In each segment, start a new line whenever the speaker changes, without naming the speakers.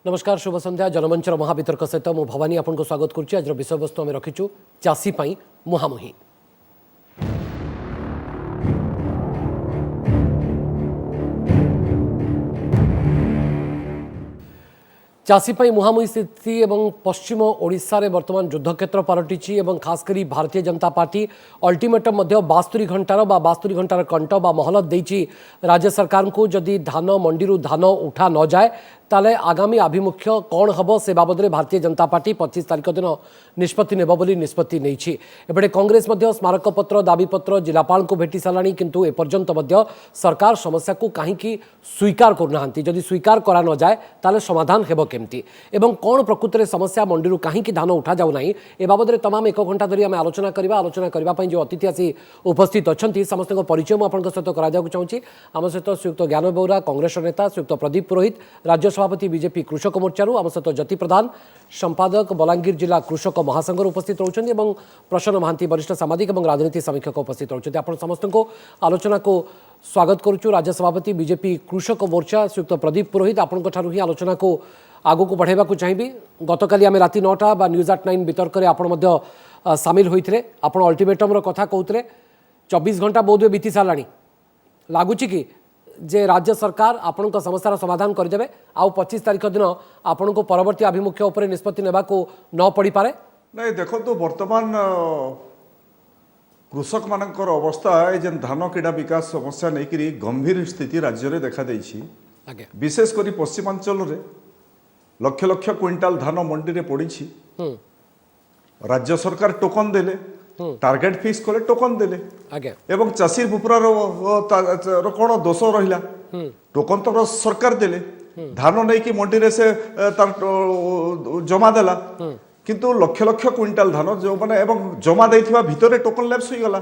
नमस्कार शुभ संध्या जनमंचर महावितर्क सहित मु भवानी आपको स्वागत करुच्ची। आज विषय वस्तु आम रखीचु चाषी मुहामुही। चाषी मुहामुही स्थिति एवं पश्चिम ओडिशा रे वर्तमान युद्धक्षेत्र पलटि खासकर भारतीय जनता पार्टी अल्टीमेटम 72 घंटार 72 घंटार कंट बा महलत देइछि राज्य सरकार को जदि धान मंडी धान उठा न जाए ताले आगामी आभिमुख्य कौन हम से बाबद में भारतीय जनता पार्टी 25 तारिख दिन निष्पत्ति नेब बोली निष्पत्ति नहीं। एपटे कांग्रेस स्मारक पत्र दाबीपत्र जिलापाल को भेटी साराणी किंतु एपर्यंत सरकार समस्या को कहीं स्वीकार करना जदि स्वीकार करा न जाए ताले समाधान हेब केमती एवं कौन प्रकृत में समस्या मंडी कहीं धान उठा जाऊना ए बाबद में तमाम 1 घंटा धरी आम आलोचना करने जो अतिथि आसी उपस्थित अच्छा समस्त परिचय मुझे सहित करा चाहूँगी। आम सहित श्रीयुक्त ज्ञान बौरा कांग्रेस नेता श्रीयुक्त प्रदीप पुरोहित राज्य सभापति बीजेपी कृषक मोर्चारू आम सहित ज्योति प्रधान संपादक बलांगीर जिला कृषक महासंघर उपस्थित रोचंती और प्रसन्न महांती वरिष्ठ सामाजिक और राजनीति समीक्षक उपस्थित रोचंती। आपण समस्त को आलोचना को स्वागत करुचु। राज्य सभापति बीजेपी कृषक मोर्चा श्रीयुक्त प्रदीप पुरोहित आपण ही आलोचना को आगू को बढ़ाइबा को चाहिए। गतकाली आम राति 9टा बा न्यूज एट 9 वितर्क सामिल होते आप अल्टीमेटम कथा कहते 24 घंटा बोधे बीती सारा लगुच कि जे राज्य सरकार आपण समस्यार समाधान करदे आउ 25 तारिख दिन आपण को परवर्ती आभिमुख्य उपर निष्पत्ति नेबा को न पड़ी पारे।
नहीं देखो तो वर्तमान कृषक मानकर अवस्था ए जेन धान कीड़ा विकास समस्या नहीं करी गंभीर स्थिति राज्य में देखा देछि। विशेषकर पश्चिमांचल रे लक्ष लक्ष क्विंटाल धान मंडी रे पड़ी। राज्य सरकार टोकन देले टार्गेट फिक्स कले टोकन देले एवं चाषी बुपुरार कौन दोष रहा टोकन तो सरकार देले धान नहीं कि मंडी रे से जमा देला किंतु लक्ष लक्ष क्विंटाल धान जो माने एवं जमा देथिबा भितरे टोकन लैप्स होई गला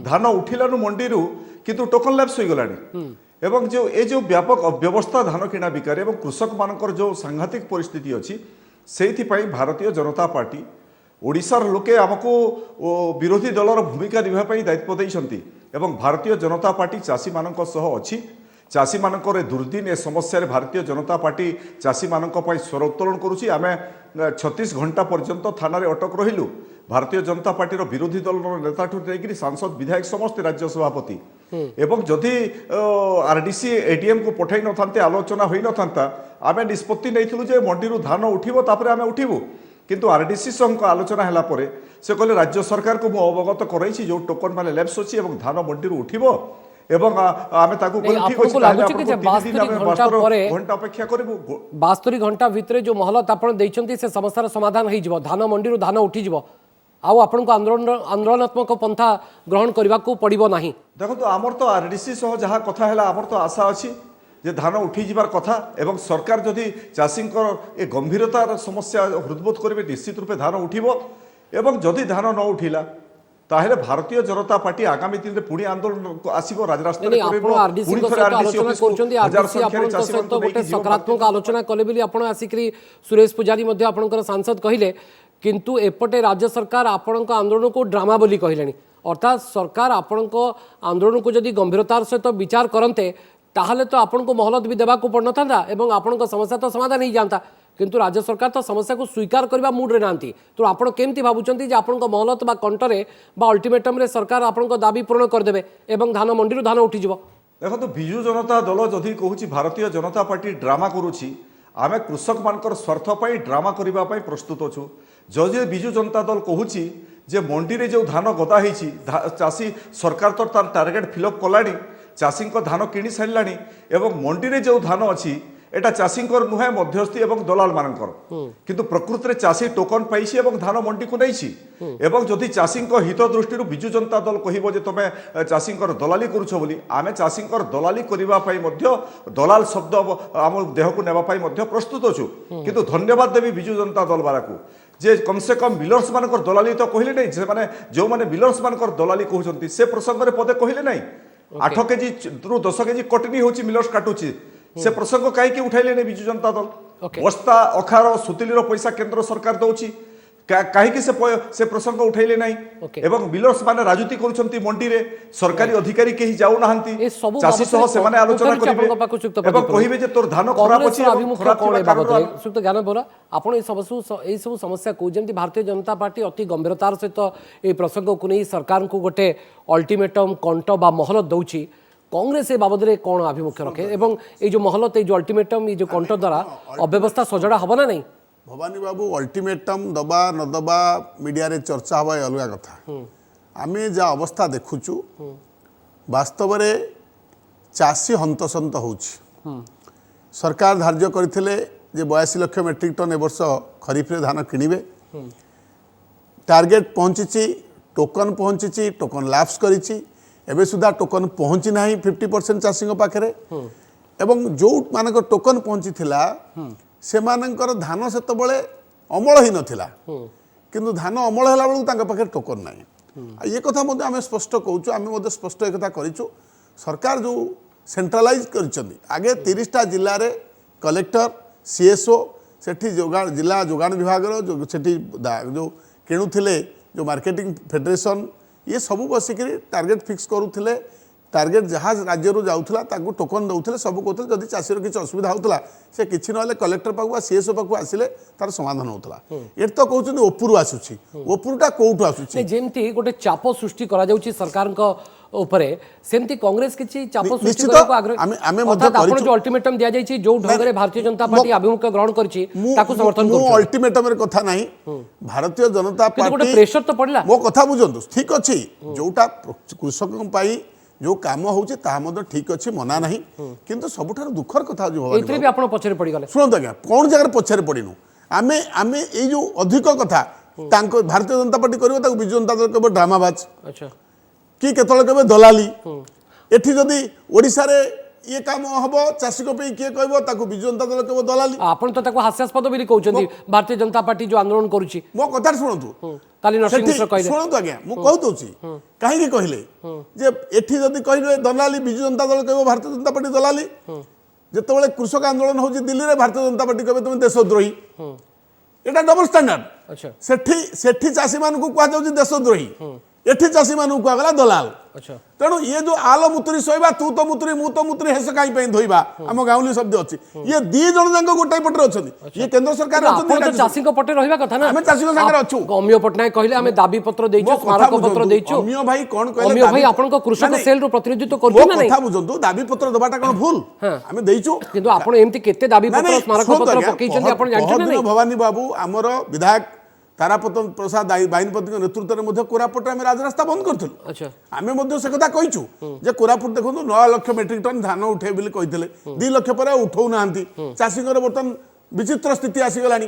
धान उठिलानु मंडी रु किंतु टोकन लैप्स होई गलानी एवं जो व्यापक अव्यवस्था धान किणा बिकार एवं कृषक मानकर जो सांघातिक परिस्थिति अछि सेथि पई भारतीय जनता पार्टी ओडिशार लोके आमको विरोधी दलर भूमिका निभाई दायित्व देइछंती एवं भारतीय जनता पार्टी चाषी मानक सह अछि। चाषी मानकर दुर्दिन ए समस्या भारतीय जनता पार्टी चाषी मानक पई स्वर उत्तोलन करुछि। आमे 36 घंटा पर्यंत थाना रे अटक रहिलु। भारतीय जनता पार्टीर विरोधी दल नेता ठू लेकिन सांसद विधायक समस्त राज्य सभापति एवं जदि आरडीसी एटीएम को पठाई न थांते आलोचना होई न थांता आमे निष्पत्ति नैथिलु जे मंडी धान उठिबो तापरे आमे उठिबो किंतु आरडीसी संघ आलोचना है पर से कहले राज्य सरकार को मु अवगत कराई जो टोकन माने लैप्स अछि एवं धान मंडी उठिबो एवं आमे ताकू ठीक अछि घंटा अपेक्षा करबो
72 घंटा भितरे जो महलत आपण दैछंती से समस्यार समाधान होई जिवो धान मंडी धान उठी जिवो आउ आपण को आंदोलनात्मक पंथा ग्रहण करबा को पड़िबो नाही।
देखो तो आमर तो आरडीसी सह जहाँ कथा है आमर तो आशा अच्छी जे धान उठी जिबार कथा एवं सरकार जदि चाषी ए गंभीरतार समस्या हृदबोध करेंगे निश्चित रूपे धान उठिबो एवं जदि धान न उठिला ताहेले भारतीय जनता पार्टी आगामी दिन में पुणी आंदोलन आसीबो राजरास्ता रे करबो पुणी थरे आरडीसी ऑफिस को
गोटे सकारात्मक आलोचना कले बिली आपण आसिकरी सुरेश पुजारी मध्ये आपणकर सांसद कहिले किंतु एपटे राज्य सरकार आपणक आंदोलन को ड्रामा बोली कहलेनी अर्थात सरकार आपणक आंदोलन को जदि गंभीरतार सहित विचार करते ताहले तो आपण को महलत भी देवा को पड़ था एवं आपण समस्या तो समाधान हो जाता किंतु राज्य सरकार तो समस्या को स्वीकार करने मूड रे नांती तो आपण केमती भावुचंती जे आपण महलत बा कंटरे बा अल्टीमेटम रे सरकार आपण दाबी पूर्ण करदेबे एवं धान मंडी धान उठी जिवो।
देखो तो बिजु जनता दल जदि कहूँ भारतीय जनता पार्टी ड्रामा करुछि आमे कृषक मानकर स्वार्थ पाई ड्रामा करबा पाई प्रस्तुत अछु। जदि बिजु जनता दल कहूछि जे मंडी रे जो धान गदा हेछि चाषी सरकार तो तार टार्गेट फिलअप कलानी चाषी धान किणी सारा एवं मंडी रे जो धान अच्छी एटा चाषी नुहे मध्यस्थी एवं दलाल मानकर किंतु प्रकृत में चाषी टोकन पाइछि एवं धान मंडी को नहीं एवं जदि चाषी हित दृष्टि बिजु जनता दल कहबो जे तुम चाषी दलाली करुछ बोली आमे चाषी दलाली करने दलाल शब्द आम देह को नेबाई प्रस्तुत अच्छु किंतु धन्यवाद देवी बिजु जनता दल वाला को जे कम से कम मिलर्स मानकर दलाली तो कहले नहीं से माने जो माने मिलर्स मानकर दलाली कहउछंती से प्रसंग रे पदे कहले नहीं 8 केजी रु 10 केजी कटनी होची मिलर्स काटुची से प्रसंग कहीं उठाइले नहीं बिजु जनता दल बस्ता अखार सुतिलीर पैसा केंद्र सरकार दौची कहीं से प्रसंग उठेले नहीं
Okay.
एवं बिलर्स माने राजनीति करूछंती मंडी रे सरकारी अधिकारी केही जाऊ नाहंती
ए सबु
चाषी सह
बाबतरे
सेमाने आलोचना
मुखर्जी
करिवे
आपनका पाखु चुक्त
एवं कहिबे जे तोर धान खराब अछि एवं
अभिमुख
खराब
कौन
थिबा
ए
कारणରୁ
बाबत सुक्त ज्ञान बोरा आपण ए सब समस्या को जेमती भारतीय जनता पार्टी अति गंभीरतार सहित ए प्रसंग को नहीं सरकार को गोटे अल्टीमेटम कंट बा मोहलत दउची कांग्रेस ए बाबद रे कोन अभिमुख रखे एवं ए जो मोहलत ए जो अल्टीमेटम ए जो कंट द्वारा अव्यवस्था सजड़ा हबो ना नहीं
भवानी बाबू अल्टीमेटम दबा न दबा मीडिया रे चर्चा हवा अलग कथा आमे जा अवस्था देखुचु वास्तव रे चाषी हंतसंत होउछि सरकार धार्य करथिले जे 82 लाख मेट्रिक टन ए वर्ष खरीफ रे धान किनिबे टार्गेट पहुंची टोकन पहुंची टोकन लैप्स करिछि एबे सुधा टोकन पहुंची नाही 50% चाषी पाखरे एवं जो मानक टोकन पहुंची थिला से मानकर धान सेत बळे अमल ही नथिला किंतु धान अमल होला बेलू तांका पाखे टोकन नाही ये कथा मध्ये आमे स्पष्ट कहूछु आमे मध्ये स्पष्ट एक कथा करिछु सरकार जो सेंट्रलाइज करिसंदी आगे 30टा जिल्ला रे कलेक्टर सीएसओ सेठी जोगान जिला जोगान विभाग रो जो सेठी जो किणुथिले जो मार्केटिंग फेडरेशन ये सब बसिक टार्गेट फिक्स करूथिले टार्गेट जहाँ राज्य जाऊला ताकू टोकन दौले सब कहते जदि चाषीर किसी असुविधा होता से किसी ना कलेक्टर पाक सीएसओ पाक आसिले तार समाधान होता ये तो कहते ओपुरु आसूची ओपुरुटा कौटू आसूची
जेमती गोटे चाप सृष्टि करा जाउची सरकार को उपरे सेमती कांग्रेस किछि चाप सृष्टि
निश्चित
करको आग्रह
आमे मध्ये
आपण जो अल्टीमेटम दिया जाइछि जो ढंगरे भारतीय जनता पार्टी अभिमुख ग्रहण करछि ताकू समर्थन
मु
करछु
अल्टीमेटम रे कथा नाही भारतीय जनता
गोटे
पार्टी
प्रेशर तो पड़ला
मो कथा बुझंतु ठीक अछि जोटा कृषक पाई जो काम होउछि ता मध्ये ठीक अछि मना नाही किंतु सबठार दुखर कथा जो भवानी
एतरे भी आपण पछरे पड़ी गले
शुणु आज्ञा कौन जगह पछारे पड़िनु आमे आमे ए जो अधिक कथा तांको भारतीय जनता पार्टी करिवो ताको बिजु जनता दल केबो ड्रामाबाज
अच्छा
कि केतले केबे दलाली एठी जदी ओडिसा रे ये काम हबो चाषी को पे किए कहबो ताको बिजु जनता दल केबो दलाली
आपण तो ताको हास्यास्पद भी कहउछंती भारतीय जनता पार्टी जो आंदोलन करूची
मो कथा सुनतु
काली नरसिंह मिश्र कहले
सुनतु आज्ञा मु कहू दउची काहे कि कहले जे एठी जदी कहले दलाली बिजु जनता दल केबो भारतीय जनता पार्टी दलाली जेतेबेले कृषक आंदोलन होची दिल्ली रे भारतीय जनता पार्टी कहबे तुम देशद्रोही एटा डबल स्टैंडर्ड
अच्छा
सेठी सेठी चाषी मान को कहा जाउची देशद्रोही एठी चाषी मान को कहला दलाल
अच्छा
तेणु ये जो आलो मुतरी सोइबा तू तो मुतरी मु तो मुतरी हेस काई पे धोइबा हम गाउली शब्द अछि ये दी जण जांग गोटाई पटरे अछथि ये केंद्र सरकार
आपण तो चाषी को पटे रहिबा कथा ना
हमें चाषी को संगे अछु
अमिय पटनायक कहले हमें दाबी पत्र देइछु स्मारक पत्र देइछु
अमिय भाई कोन कहले
अमिय भाई आपण को कृषक सेल रो प्रतिनिधित्व करछु ना नहीं
कथा बुझंतु दाबी पत्र दबाटा कोन भूल हमें देइछु
किंतु आपण एमती केते दाबी पत्र स्मारक पत्र पकेइछन्ती आपण जानछु ना नहीं
भवानी बाबू हमर विधायक तारापत प्रसाद बाहिनीपति नेतृत्व में कोरापुट में राजरास्ता बंद करूँ
अच्छा
आम से कथा कहीचु जे कोरापुट देखो 9 लाख मेट्रिक टन धान उठे बोली कहते 2 लाख पर उठाऊ ना चाषी बर्तमान विचित्र स्थिति आसीगला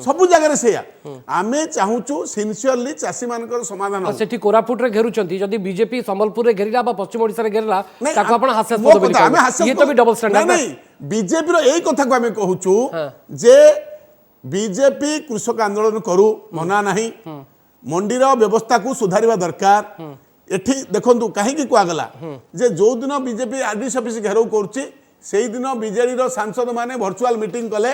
सब जगह से आम चाहूँ सिनसीयरली चाषी मान समाधान
सेठी कोरापुट रे घेरुचंती जदी बीजेपी संबलपुर रे घेरिला बा पश्चिम ओडिसा रे घेरला ताको आपण हास्यास्पद बोली ये तो भी डबल स्टैंडर्ड
नहीं बीजेपी रो एई कथा को आम कहूँ जे बीजेपी कृषक आंदोलन करू मना नहीं मंडीर व्यवस्था को सुधारिबा दरकार एठी देखंतु काहे की कुआगला जे जो दिन बीजेपी आरडीसी ऑफिस घेराव करूची सेही दिन बीजेडी रो सांसद माने वर्चुअल मीटिंग कले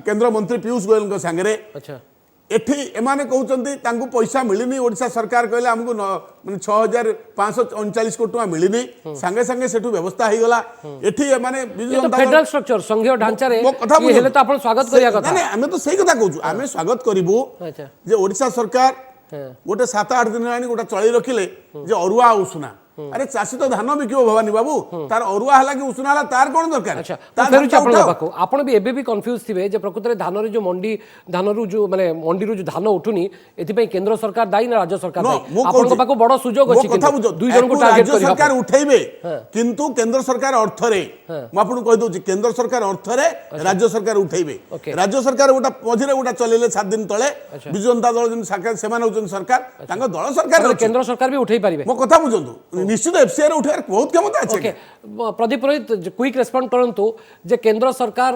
केंद्र मंत्री पीयूष गोयल को संगे
अच्छा
एठी एमाने कहउचंती तांकु पैसा मिलिनी ओडिशा सरकार कहले हमकु माने 6539 कोटी टका मिलिनी संगे संगे सेठु व्यवस्था हो गला एठी एमाने
ये तो फेडरल स्ट्रक्चर संघीय ढांचा रे ये हेले तो आपण स्वागत करिया कथा
नहीं हमें तो सही कथा कहूछु हमें स्वागत करिवु
अच्छा
जे ओडिशा सरकार गोटे 7-8 दिन आनी गोटे चली रखिले जे अरुआ उसुना अरे चाषी तो धान बिकिबो भवानी बाबू तार अरुआ हला कि उसुना हला तार कोन दरकार
अच्छा फेरुची आपण पाको आपण भी एबे भी कंफ्यूज थिबे जे प्रकृत रे धान रे जो मंडी धान रु जो माने मंडी रु जो धान उठुनी एथि पई केंद्र सरकार दाई ना राज्य सरकार दाई आपण पाको बड़ सुजोग अछि किंतु दुई जन को टारगेट
राज्य सरकार उठेइबे किंतु केंद्र सरकार अर्थ रे म आपण कहि दउची केंद्र सरकार अर्थ रे राज्य सरकार उठेइबे राज्य सरकार गोटा मझिरे गोटा चलेले 7 दिन तळे बिजु जनता दल जन सरकार सेमान होचन सरकार तांको दल सरकार
केंद्र सरकार भी उठेइ परिबे
मो कथा बुझंतु निश्चित एफसीआर उठार बहुत क्षमता अछि
ओके प्रदीप पुरोहित क्विक रेस्पॉन्ड करंतु जे केंद्र सरकार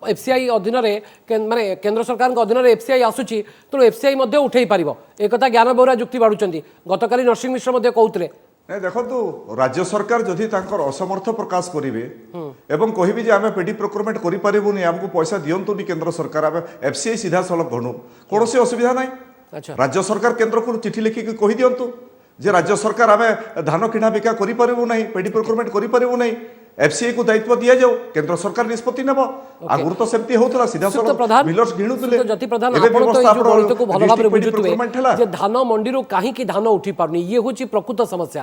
एफसीआई अधीन रे माने केंद्र सरकार के अधीन रे एफसीआई आसुची तो एफसीआई मध्ये उठेइ परिबो एक कथा ज्ञान बौरा जुक्ति बाडुचंती गतकाली नरसिंह मिश्र मध्ये कहउतले
ନାଇଁ ଦେଖନ୍ତୁ ରାଜ୍ୟ ସରକାର ଯଦି ତାଙ୍କର ଅସମର୍ଥ ପ୍ରକାଶ କରିବେ ଏବଂ କହିବେ ଯେ ଆମେ ପେଡି ପ୍ରୋକ୍ୟୁରମେଣ୍ଟ କରିପାରିବୁନି ଆମକୁ ପଇସା ଦିଅନ୍ତୁନି କେନ୍ଦ୍ର ସରକାର ଆମେ ଏଫସିଆଇ ସିଧାସଳଖ ଗଣୁ କୌଣସି ଅସୁବିଧା ନାହିଁ
ଆଚ୍ଛା
ରାଜ୍ୟ ସରକାର କେନ୍ଦ୍ରକୁ ଚିଠି ଲେଖିକି କହିଦିଅନ୍ତୁ ଯେ ରାଜ୍ୟ ସରକାର ଆମେ ଧାନ କିଣା ବିକା କରିପାରିବୁ ନାହିଁ ପେଡି ପ୍ରୋକ୍ୟୁରମେଣ୍ଟ କରିପାରିବୁ ନାହିଁ ଏଫସିଆଇ କୁ ଦାୟିତ୍ୱ ଦିଆଯାଉ କେନ୍ଦ୍ର ସରକାର ନିଷ୍ପତ୍ତି ନେବ ଆଗରୁ ତ ସେମିତି ହଉଥିଲା
ସୁବ୍ରତ ପ୍ରଧାନ
ମିଲର୍ସ କିଣୁଥିଲେ
ଜ୍ୟୋତି ପ୍ରଧାନ
ଏବେ
ଆପଣ ତ
ବ୍ୟବସ୍ଥା
ଏଇ ଯୋଉ ଗଣିତକୁ ଭଲ ଭାବରେ
district pedi
ବୁଝୁଥିବେ
procurement ହେଲା
ଯେ ଧାନ ମଣ୍ଡିରୁ କାହିଁକି ଧାନ ଉଠି ପାରୁନି ଇଏ ହେଉଛି ପ୍ରକୃତ ସମସ୍ୟା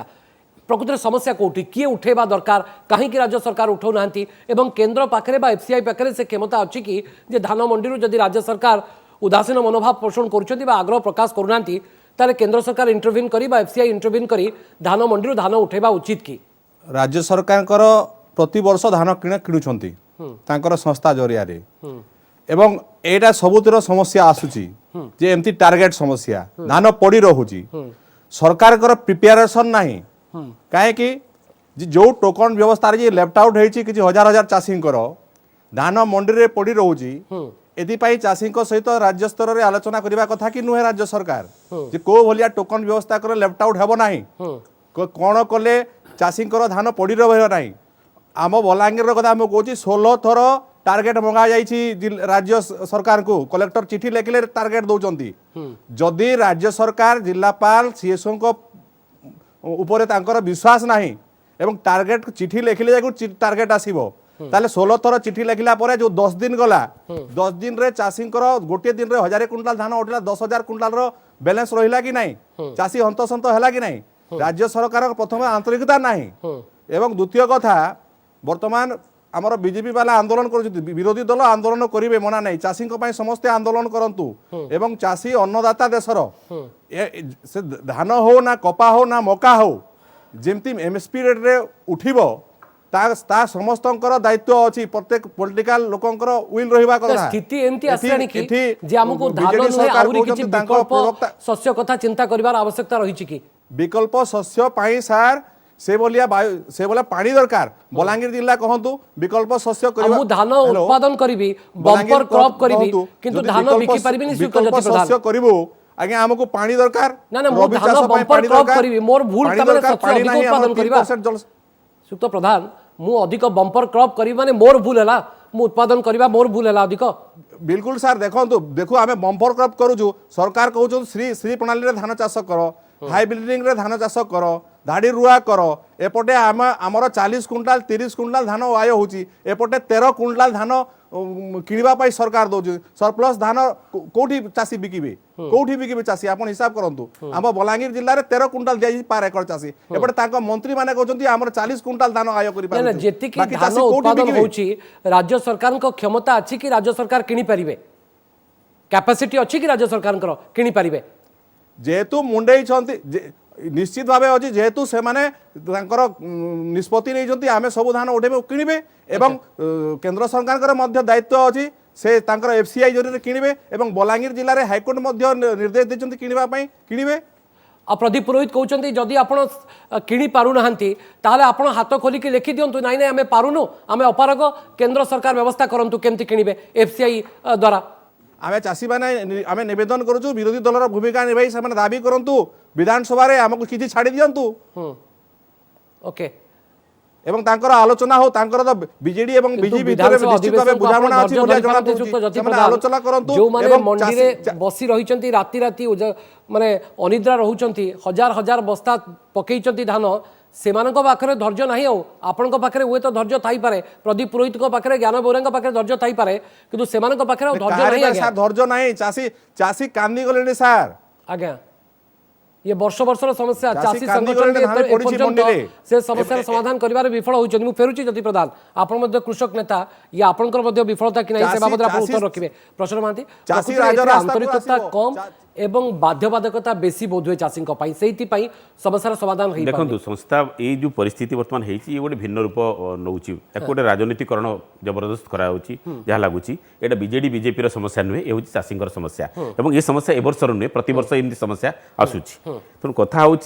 ପ୍ରକୃତରେ ସମସ୍ୟା କୋଉଠି କିଏ ଉଠେଇବା ଦରକାର କାହିଁକି ରାଜ୍ୟ ସରକାର ଉଠାଉନାହାନ୍ତି ଏବଂ କେନ୍ଦ୍ର ପାଖରେ ବା ଏଫସିଆଇ ପାଖରେ ସେ କ୍ଷମତା ଅଛି କି ଯେ ଧାନ ମଣ୍ଡିରୁ ଯଦି ରାଜ୍ୟ ସରକାର ଉଦାସୀନ ମନୋଭାବ ପୋଷଣ କରୁଛନ୍ତି ବା ଆଗ୍ରହ ପ୍ରକାଶ କରୁନାହାନ୍ତି ତାହେଲେ କେନ୍ଦ୍ର ସରକାର ଇଣ୍ଟରଭିନ୍ କରି ବା ଏଫସିଆଇ ଇଣ୍ଟରଭିନ୍ କରି ଧାନ ମଣ୍ଡିରୁ ଧାନ ଉଠେଇବା ଉଚିତ କି
राज्य सरकार प्रति वर्ष धान किणुंट तांकर संस्था जरिया एवं एटा सबुतिर समस्या आसुची जे एमती टार्गेट समस्या धान पड़ी रहुची सरकार प्रिपेरेसन नहीं कहीं जो टोकन व्यवस्था लेफ्ट आउट होती किसी हजार हजार चाषी धान मंडी रे पड़ी रोची एपाई चाषी सहित राज्य स्तर में आलोचना करने कथा कि नुहे राज्य सरकार जे को भलिया टोकन व्यवस्था कर लेफ्ट आउट हेब ना कौन कले चाषी धान पड़ी रहा आम बलांगीर कथा आम कौच 16 थर टार्गेट मंगा जाइए राज्य सरकार को कलेक्टर चिठी लिखिले टार्गेट दौरान जदि राज्य सरकार जिलापाल सीएसओ उपरे तांकर विश्वास नहीं एवं टार्गेट चिठी लिखिले जाए टार्गेट आसो ताले 16 थर चिठी लिखला परे जो 10 दिन गला 10 दिन रे चाषी गोटे दिन रे 1000 कुंटाल धान उठला 10,000 कुंटाल रो बैलेंस रहिला कि नहीं चाषी हंतसंत हैला कि नहीं राज्य सरकार प्रथम आंतरिकता नहीं एवं द्वितीय कथा वर्तमान आमर बीजेपी वाला आंदोलन कर विरोधी दल आंदोलन करेंगे मना नहीं चाषी समस्ते आंदोलन करंतु एवं चाषी अन्नदाता देशर से धान हो ना कपा हो ना मका हो जेमती एमएसपी रेट रे उठिबो ता समस्त दायित्व अच्छी प्रत्येक पॉलिटिकल लोकंकर विल रहिबा कथा
स्थिति एमती आसलानी कि जे हमको धान नहे आउरी किछि विकल्प शस्य कथा चिंता करिवार आवश्यकता रहिछि कि
विकल्प शस्य पाई सार से बोलिया पानी दरकार बलांगीर जिला कहतु विकल्प शस्य
करबा धान उत्पादन करिवि बम्पर क्रॉप करिवि किंतु धान बिकि परिबिनि
विकल्प शस्य करिवो आगे हमको पानी दरकार
ना ना रबी चाष पई पानी दरकार करिवि मोर भूल तमरे शस्य अधिक उत्पादन करिवा सुक्त प्रधान मु अधिक बम्पर क्रॉप करी माने मोर भूल है मु उत्पादन करबा मोर भूल है अधिक
बिल्कुल सर देखो आमे बम्पर क्रॉप करूछु सरकार कहू श्री प्रणाली रे धान चाष कर हाइब्रिडिंग रे धान चाष कर धाड़ी रुआ कर एपटे आमर 40 कुंटाल 30 कुंटाल धान आय होची एपटे 13 कुंटाल धान किणवा पाई सरकार दौर सरप्लस धान कोठी चाषी बिकिबे कोठी बिकिबे चाषी आपण हिसाब करंतु आम बलांगीर जिल्ला रे 13 कुंटाल दिया पर एकड़ चाषी एपटे तांको मंत्री माने कहउछंती हमर 40 कुंटाल धान आय करि पारे
जेति कि धान उत्पादन होची राज्य सरकार को क्षमता अछि कि राज्य सरकार किनि परिबे कैपेसिटी अछि कि राज्य सरकार किनि परिबे
जेतु मुंडई छंती निश्चित भाव अच्छी जेहेतु से निष्पत्ति नहीं आम सब धान उठे किणवे एवं केंद्र सरकार दायित्व अच्छी से एफसीआई जरिए किणवे एवं बलांगीर जिले में हाइकोर्ट निर्देश देते किणवे
आ प्रदीप पुरोहित कहते जदि आप कि पारना ताले आप हाथ खोलिकी लिखि दिंतु नाई आम पारुनु आम अपारग केंद्र सरकार व्यवस्था करूँ केमती किणवे एफसीआई द्वारा
आमे चाषी माने आमे निवेदन करूँ विरोधी दलर भूमिका निभाई से दाबी करूँ विधानसभा रे हमको किसी छाड़ी दिंतु
ओके
एवं तांकर आलोचना हो तांकर तो बीजेडी एवं बीजेपी भीतर निश्चित भाबे बुझामणा अछि बोलिया जणा पड़ुछि माने आलोचना करंतु
जो माने मंडी रे बसी रहिचंती राती राती माने अनिद्रा रहुचंती हजार हजार बस्ता पकेइचंती धान सेमानक पाखरे धैर्य नाही आपणक पाखरे हुए तो धैर्य थाई पारे प्रदीप पुरोहित को पाखरे ज्ञान बोरेंग पाखरे धैर्य थाई पारे किंतु सेमानक पाखरे धैर्य नाही आज्ञा
धैर्य नाही चाषी कांदी गलेनी सर
आज्ञा ये वर्ष वर्षर समस्या चाषी संगठन से समस्या समाधान करिवार विफल होइछन मु फेरुछि ज्योति प्रधान आपण मध्ये कृषक नेता ये आपनकर मध्ये विफलता कि नहीं से बाबद आपण उत्तर रखिबे प्रश्न महांती चाषी आंतरिकता कम एवं बाध्यबाधकता बेसी बोध हुए चाषी से समस्या समाधान
देखो संस्था ये जो परिस्थिति बर्तमान ये गोटे भिन्न रूप नौ गोटे राजनीतिकरण जबरदस्त कराऊँगी जहाँ लगुच ये बीजेडी बीजेपी समस्या नुहे ये हूँ चाषी समस्या और ये समस्या ए वर्ष नुहे प्रत वर्ष एमती समस्या आसूची तेणु कथा हूँ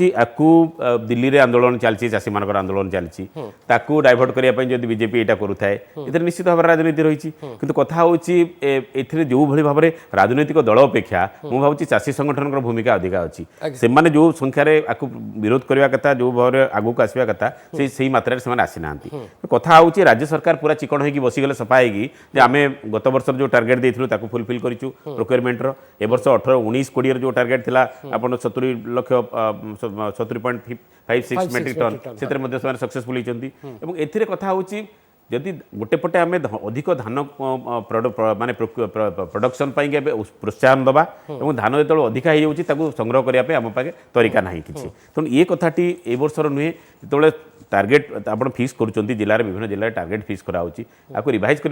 दिल्ली में आंदोलन चलती चाषी मान आंदोलन चलती डाइभर्ट करने जब बीजेपी यहाँ करुए ये निश्चित भाव राजनीति रही कि कथा हूँ जो भाव राजनैतिक दल अपेक्षा मुझे भावी चाषी संगठन भूमिका अधिका अच्छी से माने जो संख्यार आपको विरोध करने कथा जो भाव में आगू आसवा कथा से मात्रा से आसी ना कथा हूँ राज्य सरकार पूरा चिकन होगी बसीगले सफा होगी आम गत वर्ष जो टार्गेट देता फुलफिल करूँ प्रोक्योरमेंट ए वर्ष 18-19-20 जो टार्गेट था आप 70 लक्ष 70.56 मेट्रिक टन से सक्सेसफुल होती एथिरे कथा हूँ जदि गोटे पटे आम अधिक धान माने प्रोडक्शन प्रोत्साहन दबा और धान जो अधिका हो संग्रह करने आम पाखे तरीका ना कि तेणु ये कथाटी ए वर्षर नुहे जो टार्गेट आप फिक्स करुँच जिले विभिन्न जिले टार्गेट फिक्स कराऊँगी आपको रिवाइज कर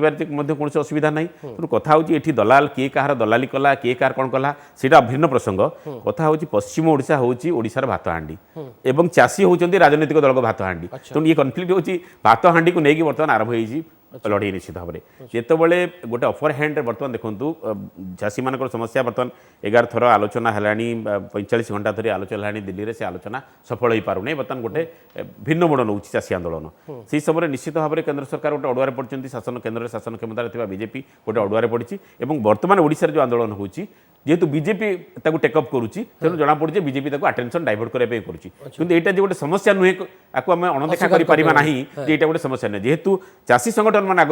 कौन असुविधा ना तेणु कथा हूँ ये दलाल किए कहार दलाली कला किए कहार कौन कला सीटा भिन्न प्रसंग कथा हूँ पश्चिम ओडिशा हूँ ओडिशार भात हांडी एवं चाषी होती राजनीतिक दल को भात हांडी तेणु ये कन्फ्लिक्ट हूँ भात हांडी को लेकिन बर्तमान आरंभ हो लड़ाई निश्चित भाव में जितेबाला गोटे अफर हैंड बर्तमान देखूँ चाषी मान समस्या बर्तमान 11 थर आलोचना है 45 घंटा धरी आलोचना है दिल्ली में से आलोचना सफल हो पार नहीं बर्तमान गोटे भिन्न मोड़ नौ चाषी आंदोलन से समय निश्चित भाव में केन्द्र सरकार गोटे अड़ुआर पड़ती शासन केन्द्र में शासन क्षमता बीजेपी गोटे अड़ुआर पड़ी और बर्तमान ओडिशा जो आंदोलन होची जेहेतु बीजेपी टेकअप करुच्ची तेणु जना पड़े बीजेपी अटेंशन डाइवर्ट करने करुच्ची यहाँ जो गोटे समस्या नुहे आपको आम अणदेखा करना ये गोटे समस्या नुहे जेहेतु चाषी संगठन मैंने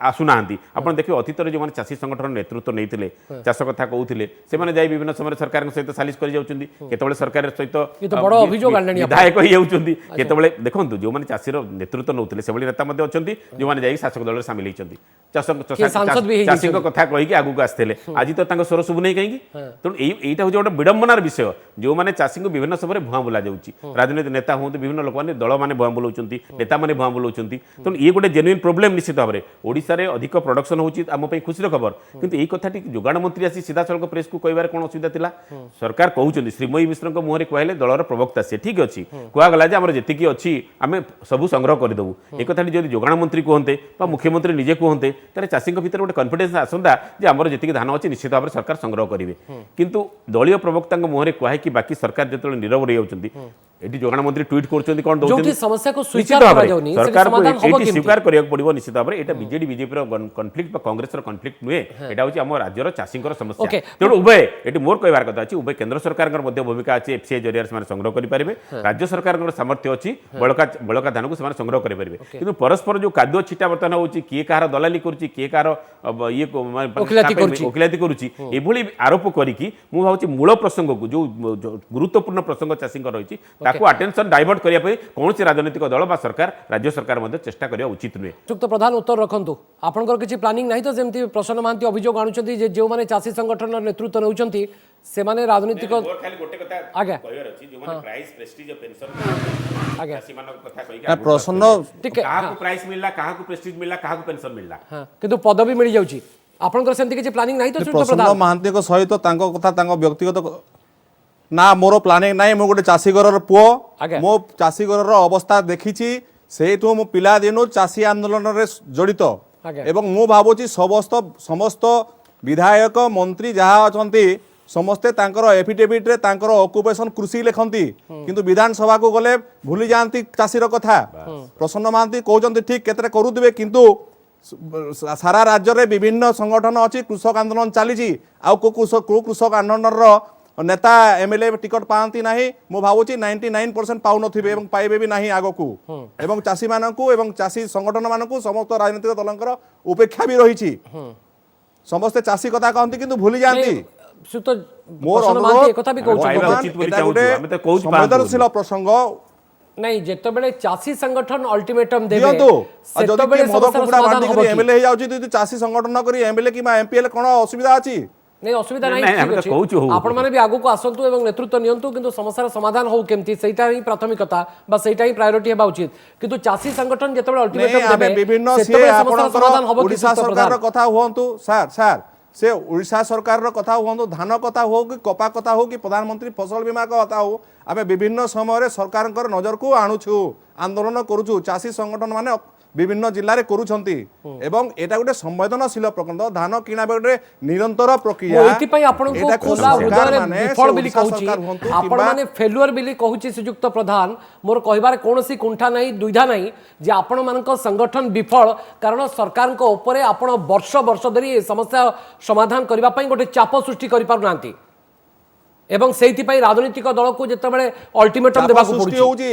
आसुना आप देखिए अतीत जो मैंने चाषी संगठन नेतृत्व नहीं चाष कथा कहते से जाए विभिन्न समय सरकार सहित सालिश कर सरकार सहित विधायक होते देखो जो मैंने चाषीर नेतृत्व नौते से नेता अच्छा जो मैंने जाए शासक दल सामिल होती चाषी कथा कहीकि आगू आसते आज तो स्वर शुभु नहीं कहीं तेणु यहाँ हूँ गोटे विडंबनार विषय जो मैंने चाषी को विभिन्न समय भुआ बुला जाऊँगी राजनीतिक नेता हूँ विभिन्न लोक मैंने दल मैंने भुआ बुलाऊँ नेता मैंने भुआ बुलाऊँ तेणु ये गोटे जेन्युइन प्रोब्लेम निश्चित भाव में ओडिशा रे अधिक प्रोडक्शन होची आम खुशी खबर किंतु यही कथाटी जोगाण मंत्री आसी सीधा सड़क प्रेस को कहबार कौन असुविधा थिला सरकार कहउछन्ती श्रीमयी मिश्र मुहरे कहले दलर प्रवक्ता से ठीक अच्छी कहगला जे आमर जेतिकी अच्छी आम सबू संग्रह करदेबू एक कथाटी जदि जोगाण मंत्री कहते मुख्यमंत्री निजे कहते तारे चाषी भीतर गोटे कन्फिडेंस आसंता जे आमर जेतिकी धान अच्छी निश्चित भाव में सरकार संग्रह करेंगे किंतु दलीय प्रवक्ता मुहरे कहे कि बाकी सरकार जो नीरव रही होती एटी जोगाण मंत्री ट्वीट कर कौन दौरान
समस्या को सरकार
को स्वीकार करा पड़ो निश्चित भाव में यहाँ BJD BJP conflict Congress conflict नुहे यहाँ हूँ आम राज्यर चाषी समस्या तेणु उभय ये मोर कहबार कथा अच्छी उभय केन्द्र सरकार भूमिका अच्छी एफसीआई जरिया से संग्रह करेंगे राज्य सरकार सामर्थ्य अच्छी बड़का धान को संग्रह करेंगे कि परस्पर जो कादुआ छिटा बर्तमान हो किए कहार दलाली करुच्ची किए कहार ये ओकिलाती करुच्ची एभली आरोप करी मुझे मूल प्रसंग को जो गुरुत्वपूर्ण प्रसंग चाषी रही अटेंशन डाइवर्ट करने कौन राजनीतिक दल सरकार राज्य सरकार चेष्टा करने उचित नुहे
युक्त प्रधान उत्तर रखु आपंकर किसी प्लानिंग नहीं तो जमी प्रसन्न महांती अभियोग आणुंट जो मैंने चाषी संगठन नेतृत्व नौकरी से राजनीतिक प्रसन्न पदवी मिल जाऊँगी आपंकर सेमती किसी प्लानिंग नहीं तो
प्रसन्न महांती सहित व्यक्तिगत ना मोर प्लानिंग नाई मो गोटे चाषी घर पुओ मो चाषी घर अवस्था देखी से मो पिला दिन चाषी आंदोलन रे जड़ित एवं मु भावुची समस्त विधायक मंत्री जहाँ अच्छा समस्ते एफिडेविट रे ऑक्युपेशन कृषि लिखती किंतु विधानसभा को गले भूली जाती चाषीर कथा प्रसन्न महांती कहते ठीक केते करुवे किंतु सारा राज्य में विभिन्न संगठन अच्छी कृषक आंदोलन चली कृषक आंदोलन नेता एमएलए टिकट पाती ना मु भावुची 99% पाउन पाइबे भी नहीं आग को एवं चाषी मानकू एवं चाषी संगठन मानकू समस्त राजनीतिक दलंकर उपेक्षा भी रही समस्ते चाषी कथा कहती किंतु भूली जाती मोर संवेदनशील प्रसंग
नहीं जिते चाषी संगठन अल्टीमेटम
एमएलए चाषी संगठन करी एमएलए कि एमपीएल कौन असुविधा अच्छी
नहीं असुविधा नहीं आपण माने भी आगु को आसंतु एवं नेतृत्व नियंतु किंतु समस्यार समाधान हो केमती सेटा ही प्राथमिकता बा सेटा ही प्रायोरिटी हेबा उचित किंतु चाषी संगठन जेतेबेले अल्टीमेटम देबे
विभिन्न से आपनकर समाधान होबो ओडिशा सरकार कथा होंतु सर से ओडिशा सरकार कथा होंतु धान कथा हो कि कपा कथा हो कि प्रधानमंत्री फसल बीमा कथा हो आमे विभिन्न समय सरकार नजर को आणुछु आंदोलन करूछु चाषी संगठन माने विभिन्न जिले में करुछंती एवं एटा गोटे संवेदनशील प्रकरण धान किना बेटे निरंतर प्रक्रिया
फेलुअर बिली कहूची श्रीयुक्त प्रधान मोर कहबार कोनोसी कुंठा नहीं दुविधा नहीं जे आपण मानक संगठन विफल कारण सरकार को ऊपर आपण वर्ष वर्ष धरी समस्या समाधान करबा पई गोटे चाप सृष्टि करि पारु नांती এবং সেইথিপাই রাজনৈতিক দলକୁ যেତେବେଳେ অল্টিমেটম
চাপ
দেବାକୁ
সৃষ্টি
পড়ুଛି
হଉଛି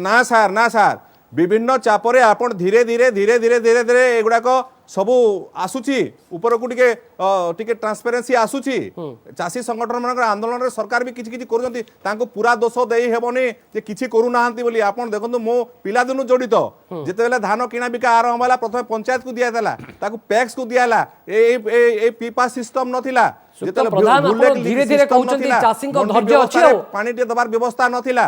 না স্যার বিভিন্ন চাপরে আপন ধীরে ধীরে ধীরে ধীরে ধীরে ধীরে এগুড়াক সবু আসুচি উপরকু টিকে টিকে ট্রান্সপারেন্সি আসুচি চাষী সংগঠন মানক আন্দোলনের সরকার বি কিছু কিছু করুଛନ୍ତି তাଙ୍କୁ পুরা দোষ দেই হেবনি যে কিছু করু নাহান্তি বলি আপন দেখন্তু মো পিলাদিনু জড়িত যেতেবেলে ধান কিনা বিকা আরম্ভ ହେଲା প্রথমে পঞ্চায়েত কু দিয়া দেলা তাକୁ প্যাক্স কু দিয়া ହେଲା এই পিপা সিস্টেম নথিলা যেতেবেলে
প্রধান ଆପଣ ধীরে ধীরে କହୁଛନ୍ତି ଚାଷୀଙ୍କ ଧୈର୍ଯ୍ୟ ଅଛି ଆଉ
পানি টিকে দবার ব্যবস্থা নথিলা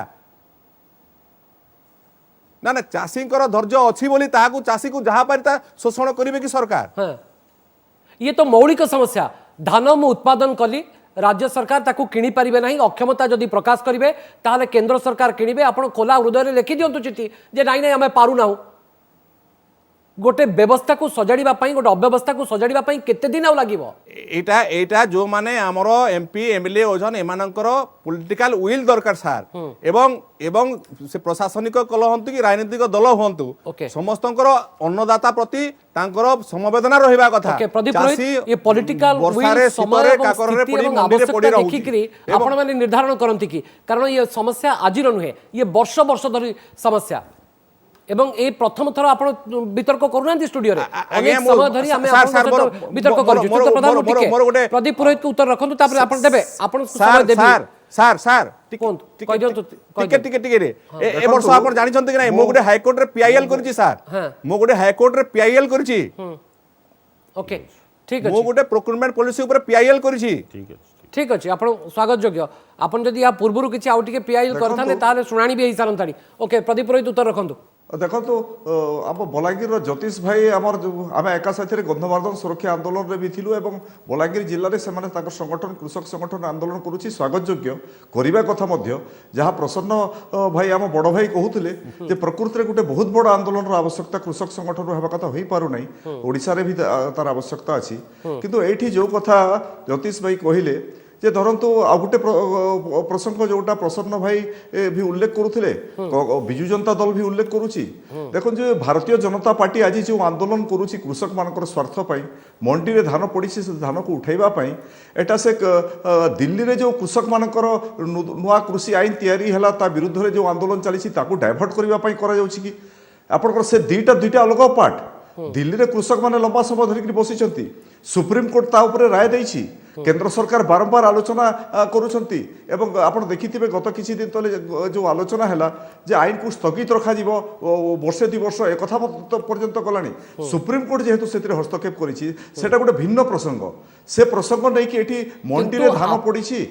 না না চাষীଙ୍କର ଧୈର୍ଯ୍ୟ ଅଛି ବୋଲି ତାହାକୁ ଚାଷୀକୁ ଯାହା ପାରି ତା ଶୋଷଣ କରିବେ କି ସରକାର
हाँ ये तो मौलिक समस्या धान मु उत्पादन कली राज्य सरकार ताकू किणी पारिबे नहीं अक्षमता जदि प्रकाश करिवे ताहले केंद्र सरकार किणिबे आपण खोला हृदय रे लिखि दियंतु चिठी जे नाही नाही आमे पारु नाहु गोटे व्यवस्था को सजाड़िबा पई गोटे अव्यवस्था को सजाड़िबा पई केते दिन आउ लागिवो
এইটা এইটা जो माने हमर एमपी एमएलए ओजन एमानकर पॉलिटिकल विल दरकार सार एवं एवं से प्रशासनिक कल हंतु कि राजनीतिक दल हंतु
Okay.
समस्तंकर अन्नदाता प्रति तांकर समवेदना रहिबा कथा
ओके प्रदीप रोहित ये पॉलिटिकल विल समय एवं स्थिति एवं आवश्यकता देखिकरी आपण माने निर्धारण करंती कि कारण ये समस्या आजिर नुहे ये वर्ष वर्ष धरी समस्या एवं ए प्रथम थर आपण वितर्क करूनांती स्टूडियो रे अनेक समय धरी हमें आपण वितर्क करू चित्त प्रधान टिके प्रदीप पुरोहित को उत्तर रखंतु तापर आपण देबे आपण समय देबे
सार
कोंतु कहि दियंतु
टिके रे ए वर्ष आपण जानि छंती कि नै मो गुटे हाई कोर्ट रे पीआईएल करछि सार मो गुटे हाई कोर्ट रे पीआईएल करछि
ओके ठीक
मो
अछि
गुटे प्रोक्योरमेंट पॉलिसी ऊपर पीआईएल करछि
ठीक अच्छे आप स्वागत योग्य आप जब या पूर्व किसी आउ टे पीआईएल करते शुणाणी भी सारंताणी ओके प्रदीप रोहित उत्तर रखु
देखो आम बलांगीर ज्योतिष भाई आमर आम एका साथी गंधमार्दन सुरक्षा आंदोलन में भी थिलु एवं बलांगीर जिले में से संगठन कृषक संगठन आंदोलन करुच्ची स्वागत योग्य करने कथा जहाँ प्रसन्न भाई आम बड़ भाई कहते जे प्रकृति में गोटे बहुत बड़ आंदोलन आवश्यकता कृषक संगठन होगा कथा हो पार ना ओडिशा रे भी तार आवश्यकता अच्छी किंतु ये जो कथा ज्योतिष भाई कहले जे धरतु आ गोटे प्रसंग जोटा प्रसन्न भाई भी उल्लेख करुले विजु जनता दल भी उल्लेख करुच्ची देखो जो भारतीय जनता पार्टी आज जो आंदोलन करुच्ची कृषक मान स्वार्थ मंडी में धान पड़ी से धान को उठाइवाई एटा से दिल्ली में जो कृषक मानकर नुआ कृषि आईन तैयारी है विरुद्ध में जो आंदोलन चली डायभर्ट करने कि आपंकर से दुईटा अलग पार्ट दिल्ली में कृषक मैंने लंबा समय धरिक बसी सुप्रीम कोर्ट ता उपरे राय देछि केंद्र सरकार बारंबार आलोचना करुछंती एवं आपण देखिथिबे गत किछि दिन तले जो आलोचना हैला जे आईन को स्थगित रखा जीवो वर्षे 2 वर्ष ए कथा पर्यंत गलानी सुप्रीम कोर्ट जेहेतु सेतिरे हस्तक्षेप करिछि सेटा गोटे भिन्न प्रसंग से प्रसंग नै कि एठी मंडी रे धान पड़िछि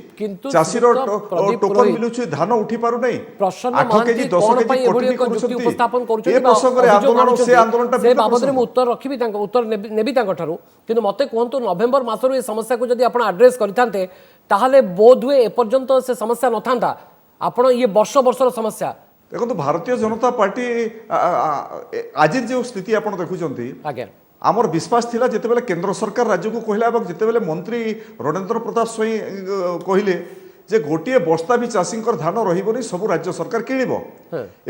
चासी रो टोकन मिलुछि धान उठी पारु नै 8 केजी 10 केजी कोटी करुछंती
उपस्थापन करुछंती
ए प्रसंग रे आंदोलन से आंदोलनटा
से बाबद रे उत्तर रखिबि तांको उत्तर नेबि तांको ठारू किंतु मते कोहंतु नवेम्बर मासरु ए समस्या को जदि आपण एड्रेस करथांते ताहले बोध हुए एपर्यंत से समस्या नथांता आपण ये वर्ष वर्षर समस्या
देखो भारतीय जनता पार्टी आज जो स्थिति आप देखुं
आज्ञा
आमर विश्वास थिला जेतेबेले केंद्र सरकार राज्य को कहला एवं जेतेबेले मंत्री रणेंद्र प्रताप स्वई कहले जे गोटे बस्ता भी चाषी धान रही सब राज्य सरकार किणव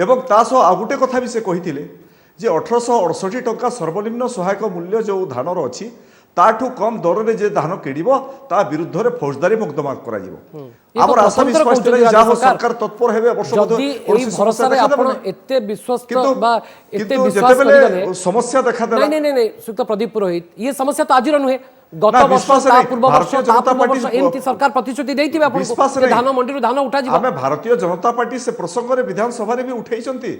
एवं तासह आ गोटे कथा भी से कही जे 1868 टंका सर्वनिम्न सहायक मूल्य जो धानर अच्छी ताठू कम दर में जे धान किणव ता विरुद्ध में फौजदारी मुकदमा कर आशा विश्वास सरकार तत्पर हेबे समस्या देखा देला
नहीं सुक्त प्रदीप पुरोहित ये समस्या तो आज नुहे गत वर्ष पूर्व वर्ष एमती सरकार प्रतिश्रुति देइथिबे आपन धान मंडी रो धान उठा जिवो
आमे भारतीय जनता पार्टी से प्रसंग रे विधानसभा रे भी उठैछंती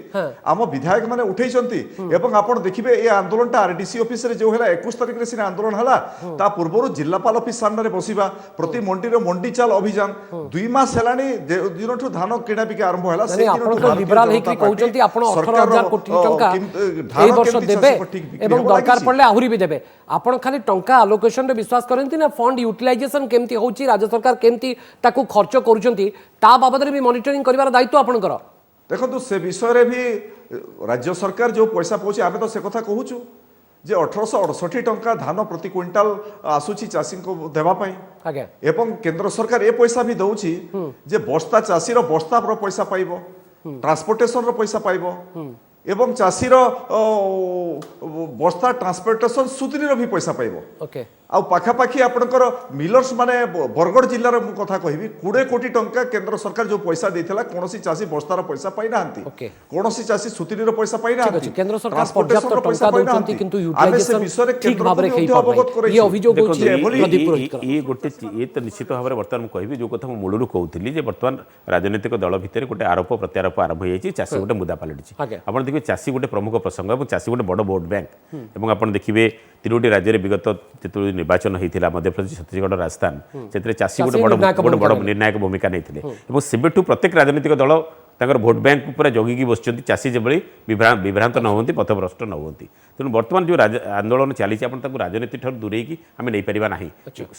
आम विधायक माने उठैछंती एवं आपण देखिबे ए आंदोलनटा आरडीसी ऑफिस रे जो हैला 21 तारिख रे सिना आंदोलन हला ता पूर्वरु जिल्लापाल ऑफिस सामने रे बसिबा प्रति मंडी रो मंडी चाल अभियान 2 मास हेलानी दिनठु धान किणा बिका आरंभ हैला
से दिनठु लिबराल हेकि कहउचंती आपण 18000 कोटी टंका एई वर्ष देबे एवं दरकार पड़ले आहुरी भी देबे आपण खाली टंका अलोकेशन रे विश्वास करंती ना फंड यूटिलाइजेशन केमती होची राज्य सरकार केमती ताकू खर्च करूचंती ता बाबद रे भी मॉनिटरिंग करिवार दायित्व आपनकर
देखो से विषय रे भी राज्य सरकार जो पैसा पहुंची आमे तो से कथा कहूचु जे 1868 टंका धान प्रति क्विंटाल आसुची चाषी को देवा पाई
आगे
एवं केंद्र सरकार ए पैसा भी दउची जे बस्ता चाषी रो बस्ता रो पैसा पाइबो ट्रांसपोर्टेशन रो पैसा पाइबो एवं चाषी रो बस्ता ट्रांसपोर्टेशन सुतरी रो भी पैसा पाइबो
ओके
ଆଉ ପାଖାପାଖି ଆପଣଙ୍କର ମିଲର୍ସ ମାନେ ବରଗଡ଼ ଜିଲ୍ଲାର ମୁଁ କଥା କହିବି 20 କୋଟି ଟଙ୍କା କେନ୍ଦ୍ର ସରକାର ଯୋଉ ପଇସା ଦେଇଥିଲା କୌଣସି ଚାଷୀ ବସ୍ତାର ପଇସା ପାଇନାହାନ୍ତି
Okay.
କୌଣସି ଚାଷୀ ସୁତିନିର ପଇସା ପାଇନାହାନ୍ତି
କେନ୍ଦ୍ର ସରକାର
Transportation ର
ପର୍ଯ୍ୟାପ୍ତ
ପଇସା
ଟଙ୍କା
ପାଇନାହାନ୍ତି।
ଦଉଛନ୍ତି କିନ୍ତୁ
ଆମେ ସେ
utilization
ବିଷୟରେ
ଠିକ
କେନ୍ଦ୍ରକୁ
ଭାବରେ
ବି
ହେଇ
ମଧ୍ୟ ଅବଗତ
ପାରୁନାହିଁ
କରାଇଛୁ।
ये ଅଭିଯୋଗ
ଦେଖନ୍ତୁ,
ହେଉଛି
ଏଭଳି-
ପ୍ରଦୀପ ପୁରୋହିତଙ୍କର।
ଇଏ ଗୋଟେ ଇଏ ତ ନିଶ୍ଚିତ ଭାବରେ ବର୍ତ୍ତମାନ ମୁଁ କହିବି ଯେଉଁ କଥା ମୁଁ ମୂଳରୁ କହୁଥିଲି ଯେ ବର୍ତ୍ତମାନ ରାଜନୈତିକ ଦଳ ଭିତରେ ଗୋଟେ ଆରୋପ ପ୍ରତ୍ୟାରୋପ ଆରମ୍ଭ ହୋଇଯାଇଛି ଚାଷୀ ଗୋଟେ ମୁଦା ପାଲଟିଛି
ଆଜ୍ଞା।
ଆପଣ ଦେଖିବେ ଚାଷୀ ଗୋଟେ ପ୍ରମୁଖ ପ୍ରସଙ୍ଗ ଏବଂ ଚାଷୀ ଗୋଟେ ବଡ଼ ଭୋଟ ବ୍ୟାଙ୍କ ଏବଂ ଆପଣ ଦେଖିବେ ତିନୋଟି ରାଜ୍ୟରେ ବିଗତ ଯେତେବେଳେ ନିର୍ବାଚନ ହୋଇଥିଲା ମଧ୍ୟପ୍ରଦେଶ ଛତିଶଗଡ଼ ରାଜସ୍ଥାନ ସେଥିରେ ଚାଷୀ ଗୋଟେ ବଡ଼
ନିର୍ଣ୍ଣାୟକ
ଗୋଟେ ବଡ଼
ଭୂମିକା
ନିର୍ଣ୍ଣାୟକ ଭୂମିକା ନେଇଥିଲେ ଏବଂ ସେବେଠୁ ପ୍ରତ୍ୟେକ ରାଜନୈତିକ ଦଳ ତାଙ୍କର ଭୋଟ ବ୍ୟାଙ୍କ ଉପରେ ଜଗିକି ବସିଛନ୍ତି ଚାଷୀ ଯେଭଳି ବିଭ୍ରାନ୍ତ ନ ହୁଅନ୍ତି ପଥଭ୍ରଷ୍ଟ ନ ହୁଅନ୍ତି ତେଣୁ ବର୍ତ୍ତମାନ ଯେଉଁ ଆନ୍ଦୋଳନ ଚାଲିଛି ଆପଣ ତାକୁ ରାଜନୀତି ଠାରୁ ଦୂରେଇକି ଆମେ ନେଇପାରିବା ନାହିଁ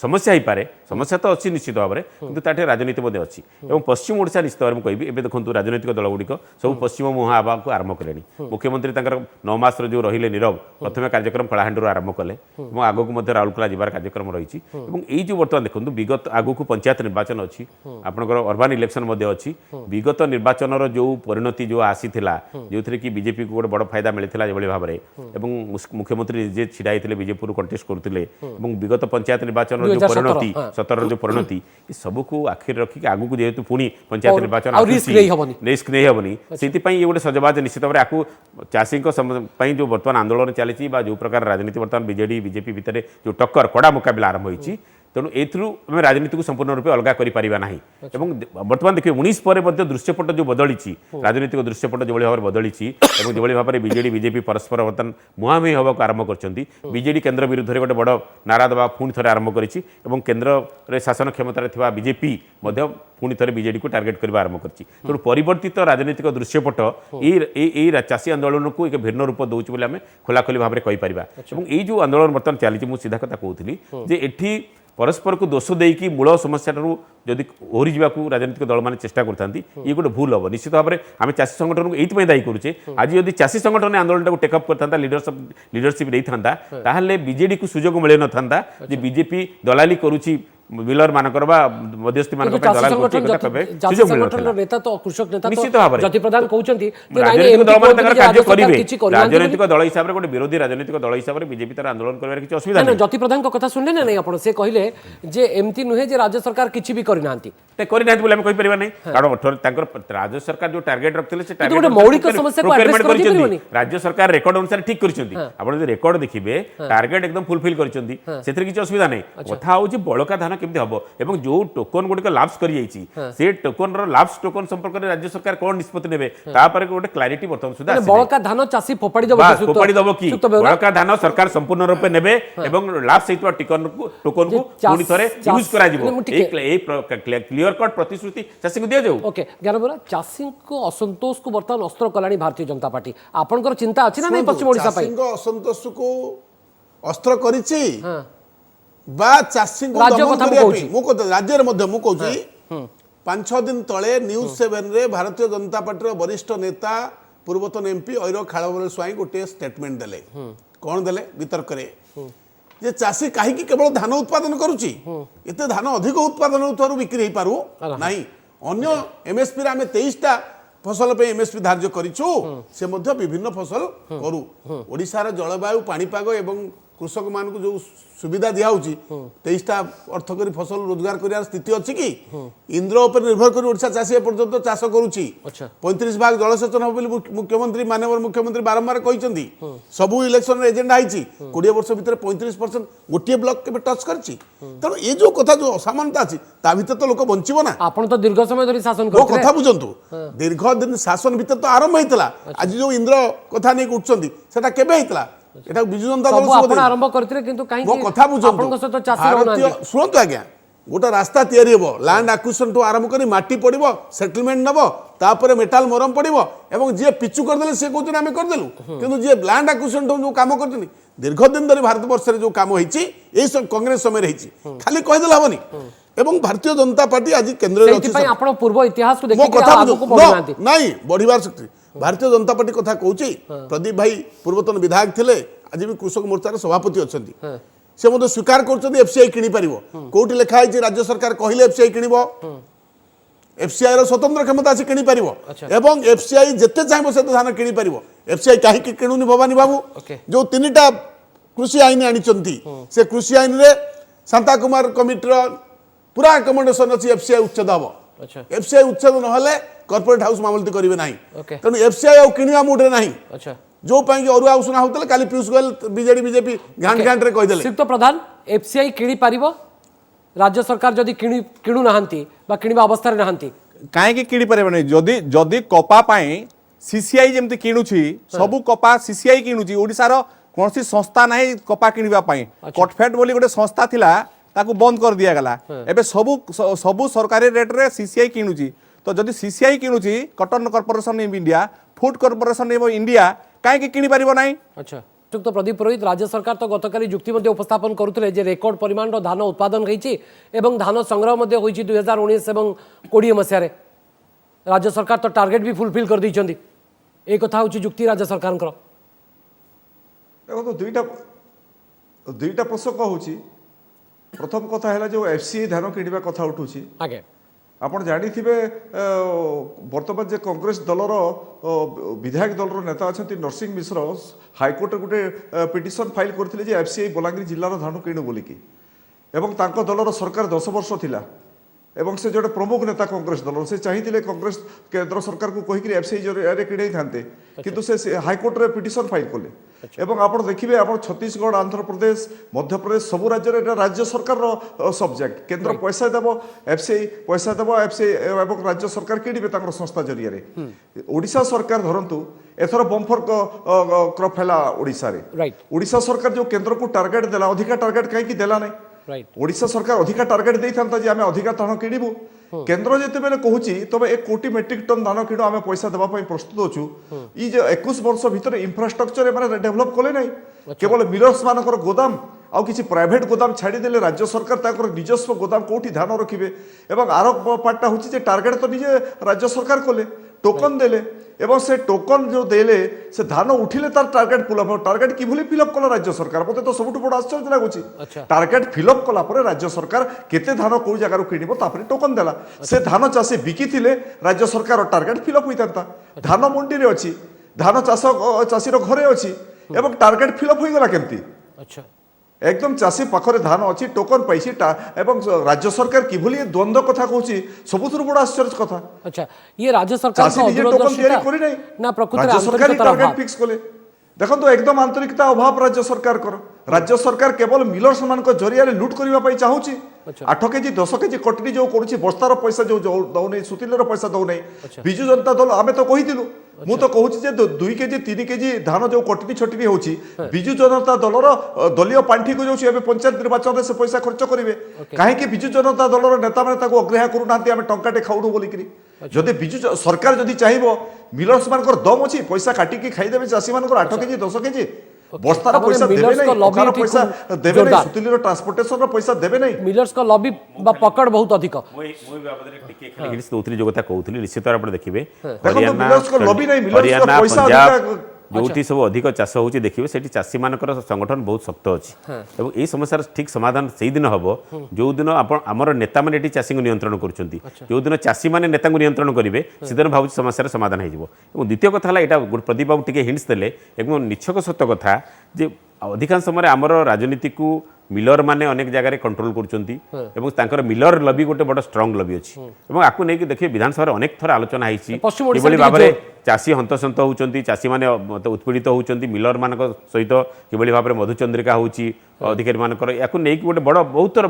ସମସ୍ୟା ହେଇପାରେ ସମସ୍ୟା ତ ଅଛି ନିଶ୍ଚିତ ଭାବରେ କିନ୍ତୁ ତାଠି ରାଜନୀତି ମଧ୍ୟ ଅଛି ଏବଂ ପଶ୍ଚିମ ଓଡ଼ିଶା ନିଶ୍ଚିତ ଭାବରେ ମୁଁ କହିବି ଏବେ ଦେଖନ୍ତୁ ରାଜନୈତିକ ଦଳଗୁଡ଼ିକ ସବୁ ପଶ୍ଚିମ ମୁହାଁ ହେବାକୁ ଆରମ୍ଭ କଲେଣି ମୁଖ୍ୟମନ୍ତ୍ରୀ ତାଙ୍କର 9 ମାସର ଯେଉଁ ରହିଲେ ନୀରବ ପ୍ରଥମେ କାର୍ଯ୍ୟକ୍ରମ କଳାହାଣ୍ଡିରୁ ଆରମ୍ଭ କଲେ ଏବଂ ଆଗକୁ ମଧ୍ୟ ରାଉରକେଲା ଯିବାର କାର୍ଯ୍ୟକ୍ରମ ରହିଛି ଏବଂ ଏଇ ଯେଉଁ ବର୍ତ୍ତମାନ ଦେଖନ୍ତୁ ବିଗତ ଆଗକୁ ପଞ୍ଚାୟତ ନିର୍ବାଚନ ଅଛି ଆପଣଙ୍କର ଅର୍ବାନ ଇଲେକ୍ସନ ମଧ୍ୟ ଅଛି ବିଗତ ନିର୍ବାଚନର ଯେଉଁ ପରିଣତି ଯେଉଁ ଆସିଥିଲା ଯେଉଁଥିରେ କି ବିଜେପିକୁ ଗୋଟେ ବଡ଼ ଫାଇଦା ମିଳିଥିଲା ଯେଭଳି ଭାବରେ ଏବଂ ମୁଖ୍ୟମନ୍ତ୍ରୀ ନିଜେ ଛିଡ଼ା ହେଇଥିଲେ ବିଜେପିରୁ କଣ୍ଟେଷ୍ଟ କରୁଥିଲେ ଏବଂ ବିଗତ ପଞ୍ଚାୟତ ନିର୍ବାଚନର ଯେଉଁ
2017
ପରିଣତି
ହଁ।
17ର ଯେଉଁ ପରିଣତି ଏ ସବୁକୁ ଆଖିରେ ରଖିକି ଆଗକୁ ଯେହେତୁ ପୁଣି ପଞ୍ଚାୟତ ନିର୍ବାଚନ
ଆଉ risk ନେଇ ହବନି।
ରିସ୍କ ନେଇ ହେବନି ସେଥିପାଇଁ ଇଏ ଗୋଟେ ସଜବାଜ ନିଶ୍ଚିତ ଭାବରେ ଆକୁ ଚାଷୀଙ୍କ ପାଇଁ ଯେଉଁ ବର୍ତ୍ତମାନ ଆନ୍ଦୋଳନ ଚାଲିଛି ବା ଯେଉଁ ପ୍ରକାର ରାଜନୀତି ବର୍ତ୍ତମାନ ବିଜେଡି ବିଜେପି ଭିତରେ ଯେଉଁ ଟକ୍କର କଡ଼ା ମୁକାବିଲା ଆରମ୍ଭ ହୋଇଛି ତେଣୁ ଏଥିରୁ ଆମେ ରାଜନୀତିକୁ ସମ୍ପୂର୍ଣ୍ଣ ରୂପେ ଅଲଗା କରିପାରିବା ନାହିଁ ଏବଂ ବର୍ତ୍ତମାନ ଦେଖିବେ 19 ପରେ ମଧ୍ୟ ଦୃଶ୍ୟପଟ ଯେଉଁ ବଦଳିଛି ରାଜନୈତିକ ଦୃଶ୍ୟପଟ ଯେଭଳି ଭାବରେ ବଦଳିଛି ଏବଂ ଯେଭଳି ଭାବରେ ବିଜେଡି ବିଜେପି ପରସ୍ପର ବର୍ତ୍ତମାନ ମୁହାଁମୁହିଁ ହେବାକୁ ଆରମ୍ଭ କରିଛନ୍ତି ବିଜେଡି କେନ୍ଦ୍ର ବିରୁଦ୍ଧରେ ଗୋଟେ ବଡ଼ ନାରା ଦେବା ପୁଣି ଥରେ ଆରମ୍ଭ କରିଛି ଏବଂ କେନ୍ଦ୍ରରେ ଶାସନ କ୍ଷମତାରେ ଥିବା ବିଜେପି ମଧ୍ୟ ପୁଣି ଥରେ ବିଜେଡିକୁ ଟାର୍ଗେଟ କରିବା ଆରମ୍ଭ କରିଛି ତେଣୁ ପରିବର୍ତ୍ତିତ ରାଜନୈତିକ ଦୃଶ୍ୟପଟ ଏଇ ଚାଷୀ ଆନ୍ଦୋଳନକୁ ଏକ ଭିନ୍ନ ରୂପ ଦେଉଛି ବୋଲି ଆମେ ଖୋଲାଖୋଲି ଭାବରେ କହିପାରିବା ଏବଂ ଏଇ ଯେଉଁ ଆନ୍ଦୋଳନ ବର୍ତ୍ତମାନ ଚାଲିଛି ମୁଁ ସିଧା କଥା କହୁଥିଲି ଯେ ଏଠି परस्पर को दोष देकी मूल समस्या जदि ओहरी जावाक राजनीतिक दल मैंने चेष्टा करते ये गोटे भूल हम निश्चित भाव में आम चाषी संगठन को ये दायी करुचे आज जब चाषी संगठन आंदोलन को टेकअप करता लीडरशिप नहीं था बीजेडी को सुजोग मिले न था बीजेपी दलाली करुच्ची मिलर मानकर मध्यस्थी राजनीतिक दल हिसाब से गोटे विरोधी राजनीतिक दल हिसाब से बीजेपी तार आंदोलन कर किसी असुविधा नहीं
ज्योति प्रधान कथा सुनले ना नहीं आपण से कहले जे एमती नुहे जे राज्य सरकार किछि भी करि नांती
राज्य सरकार जो टार्गेट रखते से
गोटे मौलिक समस्या को एड्रेस कर दिबनि
राज्य सरकार रेकर्ड अनुसार ठीक करिसेंती आपण जे रेकर्ड देखिबे टार्गेट एकदम फुलफिल करिसेंती सेतिर किछि असुविधा नहीं कथा होची बळका धान केमती हबो एवं जो टोकन गुडी लाप्स करि जाईची से टोकन रो लाप्स टोकन संपर्क रे राज्य सरकार कोन निष्पत्ति नेबे ता पर गोटे क्लैरिटी वर्तमान सुधा
बळका धान चासी फोपाडी दबो
कि बळका धान सरकार संपूर्ण रूप नेबे एवं लाप्स हेतु टोकन को पुनी थरे यूज करा जिवो ए क्लियर कट प्रतिश्रुति चासी को दिया जाऊ
ओके ज्ञानबरा चासी को असंतोष को वर्तमान अस्त्र कलानी भारतीय जनता पार्टी आपनकर चिंता अछि ना नहीं पश्चिम ओडिसा पई
चासी को असंतोष को अस्त्र करिछि बा चासी को
राज्य
दमन
कथा
करिया
कहूची
मु को राज्य रे मध्य मु कहूची 5-6 दिन तळे न्यूज 7 रे भारतीय जनता पार्टी रो वरिष्ठ नेता पूर्वतन एमपी ऐरो खाळबल स्वाई गोटे स्टेटमेंट देले कोन देले वितर्क रे जे चासी काहे की केवल धान उत्पादन करूची एते धान अधिक उत्पादन होतरु बिक्री हे पारु नाही अन्य एमएसपी रे हमें 23टा फसल पे एमएसपी धार्य करिछु से मध्य विभिन्न फसल करू ओडिसा रो जलवायु पाणीपाग एवं कृषक मान को जो सुविधा दिया होची 23टा अर्थकरी फसल रोजगार करियार स्थिति अछि कि इंद्र ऊपर निर्भर करी ओडिसा चासी पर्यंत चाष करूची 35 भाग जलसेचन हो मुख्यमंत्री माननीय मुख्यमंत्री बारंबार कहिसंती सबु इलेक्शन रे एजेंडा आइची 20 वर्ष भीतर 35% गोटे ब्लॉक के टच करची तनो ए जो कथा जो असामानता अछि ता भीतर तो लोक बंचिबो ना
आपण तो दीर्घ समय धरि शासन
वो
करथले
कथा बुझंतु दीर्घ दिन शासन भीतर तो आरंभ हेतला आज जो इंद्र कथा नै उठछंती सेटा केबे हेतला एटा बिजु जनता दल
सब आपण आरंभ करथले किंतु काहे
वो कथा बुझंतु
आपण सहित चासी रहना
सुनंतु आज्ञा गोटे रास्ता तैयारी हेबो लैंड एक्विजिशन टू आरंभ करी माटी पड़िबो सेटलमेंट नबो तापर मेटाल मरम पड़िबो एवं जे पिचु कर देले से कहउछन आमे कर देलु किंतु जे लैंड एक्विजिशन टू जो काम करछनी दीर्घ दिन धरि भारत वर्ष रे जो काम होईची ए सब कांग्रेस समय रहिची खाली कहि देला हबनी एवं भारतीय जनता पार्टी आज केंद्र रे अछि
आपण पूर्व इतिहास को
मो
देखि
कथा
आगु को बढ़नांती
नहीं बढ़िबार शक्ति भारतीय जनता पार्टी कथा कहउची प्रदीप भाई पूर्वतन विधायक थिले आज भी कृषक मोर्चार सभापति अछंती से मते स्वीकार करछंती एफसीआई किनि परिबो कोठी लेखा है राज्य सरकार कहिले एफसीआई किनिबो एफसीआई रो स्वतंत्र क्षमता अछि किनि परिबो एवं एफसीआई जत्ते चाहबो से धान किनि परिबो एफसीआई काहे कि किनुनी भवानी बाबू जो तीनटा कृषि आईन आनी से कृषि आईन रे शांता कुमार कमिटीर पूरा रिकमेंडेशन अच्छी एफसीआई उच्छेद हम
अच्छा
एफसीआई उच्छेद ना कॉर्पोरेट हाउस मामलती करेंगे ना
ओके
तेणु एफसीआई आउ किणवा मुड्रे ना
अच्छा
जो पाई अरुआ उषुना होता काली पीयूष गोयल बीजेडी बीजेपी घाट घाट रे कहीदेले
श्रीयुक्त प्रधान एफसीआई किणी पारिबो राज्य सरकार जदि किणु नाहांती बा किणवा अवस्था रे नाहांती
कहीं किणी पारे जदि जदि कपा पाई सीसीआई जमती किणुची सबु कपा सीसीआई किणुची ओडिसार कौन सी संस्था नहीं कपा किणवा पाई कटफेट बोली गोटे संस्था थिला ताकू बंद कर दिया गला एबे सबु सबु सरकारी रेट रे सीसीआई किणुची तो जदि सीसीआई किणुची cotton corporation of India food corporation of India कहीं किणी पारिबो नाही
अच्छा श्रीयुक्त प्रदीप पुरोहित राज्य सरकार तो गतकाली जुक्ति मध्य उपस्थापन करुले जे रेकर्ड परिमाण धान उत्पादन होती धान संग्रह मध्य होती 2019 और 20 मसीह राज्य सरकार तो टार्गेट भी फुलफिल कर दी एक कथा हूँ जुक्ति राज्य सरकार
देखो दुईटा प्रसंग होची प्रथम कथा है जो एफसीआई धान किणवा कथा उठूची
आगे
आपण जानिथिबे वर्तमान जे कांग्रेस दलर विधायक दलर नेता अच्छा नरसिंह मिश्र हाईकोर्ट गोटे पिटिशन फाइल करथिले जे एफसीआई बलांगीर जिल्लार धान किणु बोलिकी एवं तांको दलर सरकार 10 वर्ष थिला एवं से जोड़े प्रमुख नेता कांग्रेस दल से चाहिए कांग्रेस केंद्र सरकार को कहीकि एफसीआई जरिए किणई थांते किंतु से हाईकोर्ट रे पिटिशन फाइल कले एवं आप देखिए आप छत्तीसगढ़ आंध्र प्रदेश मध्य प्रदेश सबू राज्य राज्य सरकार सब्जेक्ट केंद्र पैसा देव एफसीआई पैसा देव एफसीआई एवं राज्य सरकार किणवे संस्था जरिए ओडिशा सरकार धरतु एथर बम्फर क्रप है ओडिशा रे ओडिशा सरकार जो केंद्र को टार्गेट देला अधिका टार्गेट कहीं देला नहीं ओडिशा सरकार अधिका टार्गेट देता जे आमे अधिका धान किणबू केंद्र जिते बेले कहूची तबे 1 कोटी मेट्रिक टन धान किणु आमे पैसा देबा पई प्रस्तुत होछु ई जे 21 वर्ष भितर इंफ्रास्ट्रक्चर माने डेवलप कले नै केवल मिलर्स मानकर गोदाम आउ किसी प्राइवेट गोदाम छाड़ी देले राज्य सरकार ताकर निजस्व गोदाम कोठी धान रखिबे एवं आर पार्टटा होची जे टार्गेट तो निजे राज्य सरकार कले टोकन देले एवं से टोकन जो देले से धान उठिले तार टार्गेट फिलअप टार्गेट किभली फिलअप कला राज्य सरकार मते तो सबुठ बड़ आश्चर्य लागुची टार्गेट फिलअप कला परे राज्य सरकार केते धान को जगह किणिबो तापरे टोकन देला से धान चाषी बिकिथिले राज्य सरकार टार्गेट फिलअप होइतांता धान मंडी रे अछि धान चाष चाषीर घरे अछि एवं टार्गेट फिलअप होई गला केमती
अच्छा
एकदम चाषी पाखरे धान अच्छी टोकन पाइछि एवं राज्य सरकार किभली द्वंद्व कथा कहूची सबुथुर बड़ आश्चर्य कथा
अच्छा ये राज्य सरकार
चाषी निजे टोकन तैयारी करि नै
ना प्रकृति
राज्य सरकार टार्गेट फिक्स कले देखो तो एकदम आंतरिकता अभाव राज्य सरकार राज्य सरकार केवल मिलर्स मान जरिया लुट करने चाहूँ 8 केजी 10 केजी कटनी जो करुच्ची बस्तार पैसा जो दौन सुतिलर पैसा दौन विजु जनता दल आम तो कहीलु मु तो कहूँ 2 केजी 3 केजी धान जो कटनी छटनी होची विजु जनता दलर दलीय पांठी को जो पंचायत निर्वाचन में से पैसा खर्च करेंगे कहीं विजु जनता दलर नेता मैंने अग्राह्य करूना आम टंकाटे खाऊनु बोलिकी जदि विजु सरकार जदि चाहिए मिलर्स मान दम अच्छी पैसा काटिकी खाईदेवे चाषी मान 8 केजी 10 केजी बस्तार पैसा देवे नहीं पकार पैसा देवे नहीं सुतिलीर ट्रांसपोर्टेशन पैसा देवे नहीं
मिलर्स का लॉबी बा पकड़ बहुत अधिक
मोई बाबदरे टिके खाली हिंस दोतरी जो कथा कहउथली निश्चित आप देखिबे
देखो मिलर्स का लॉबी नहीं मिलर्स का पैसा अधिक
जो सब अधिक चाष होची देखिबे सेठी चाषी मानकर संगठन बहुत शक्त अछि एवं एई समस्यार ठीक समाधान सेही दिन हबो जो दिन आपण हमर नेता माने एठी चाषी को नियंत्रण करूछंती जो दिन चाषी माने नेता को नियंत्रण करिवे सिदन भाबु समस्यार समाधान हे जिवो एवं द्वितीय कथा हला एटा प्रदीप बाबू टिके हिंट्स देले एवं निछक सत्य कथा जे अधिकांश समय आमर राजनीति को मिलर माने अनेक जगह कंट्रोल करुचंती एवं तांकर मिलर लबी गोटे बड़ स्ट्रांग लबी अछि एवं आकु नै कि देखिए विधानसभा अनेक थर आलोचना हैछि किबली भाबरे चाषी हंतसंत होउचंती चाषी माने उत्पीड़ित होउचंती मिलर मान सहित किबली भाबरे मधुचंद्रिका होउची अधिकारी मानकर याकु नै कि गोटे बड़ बहुत थर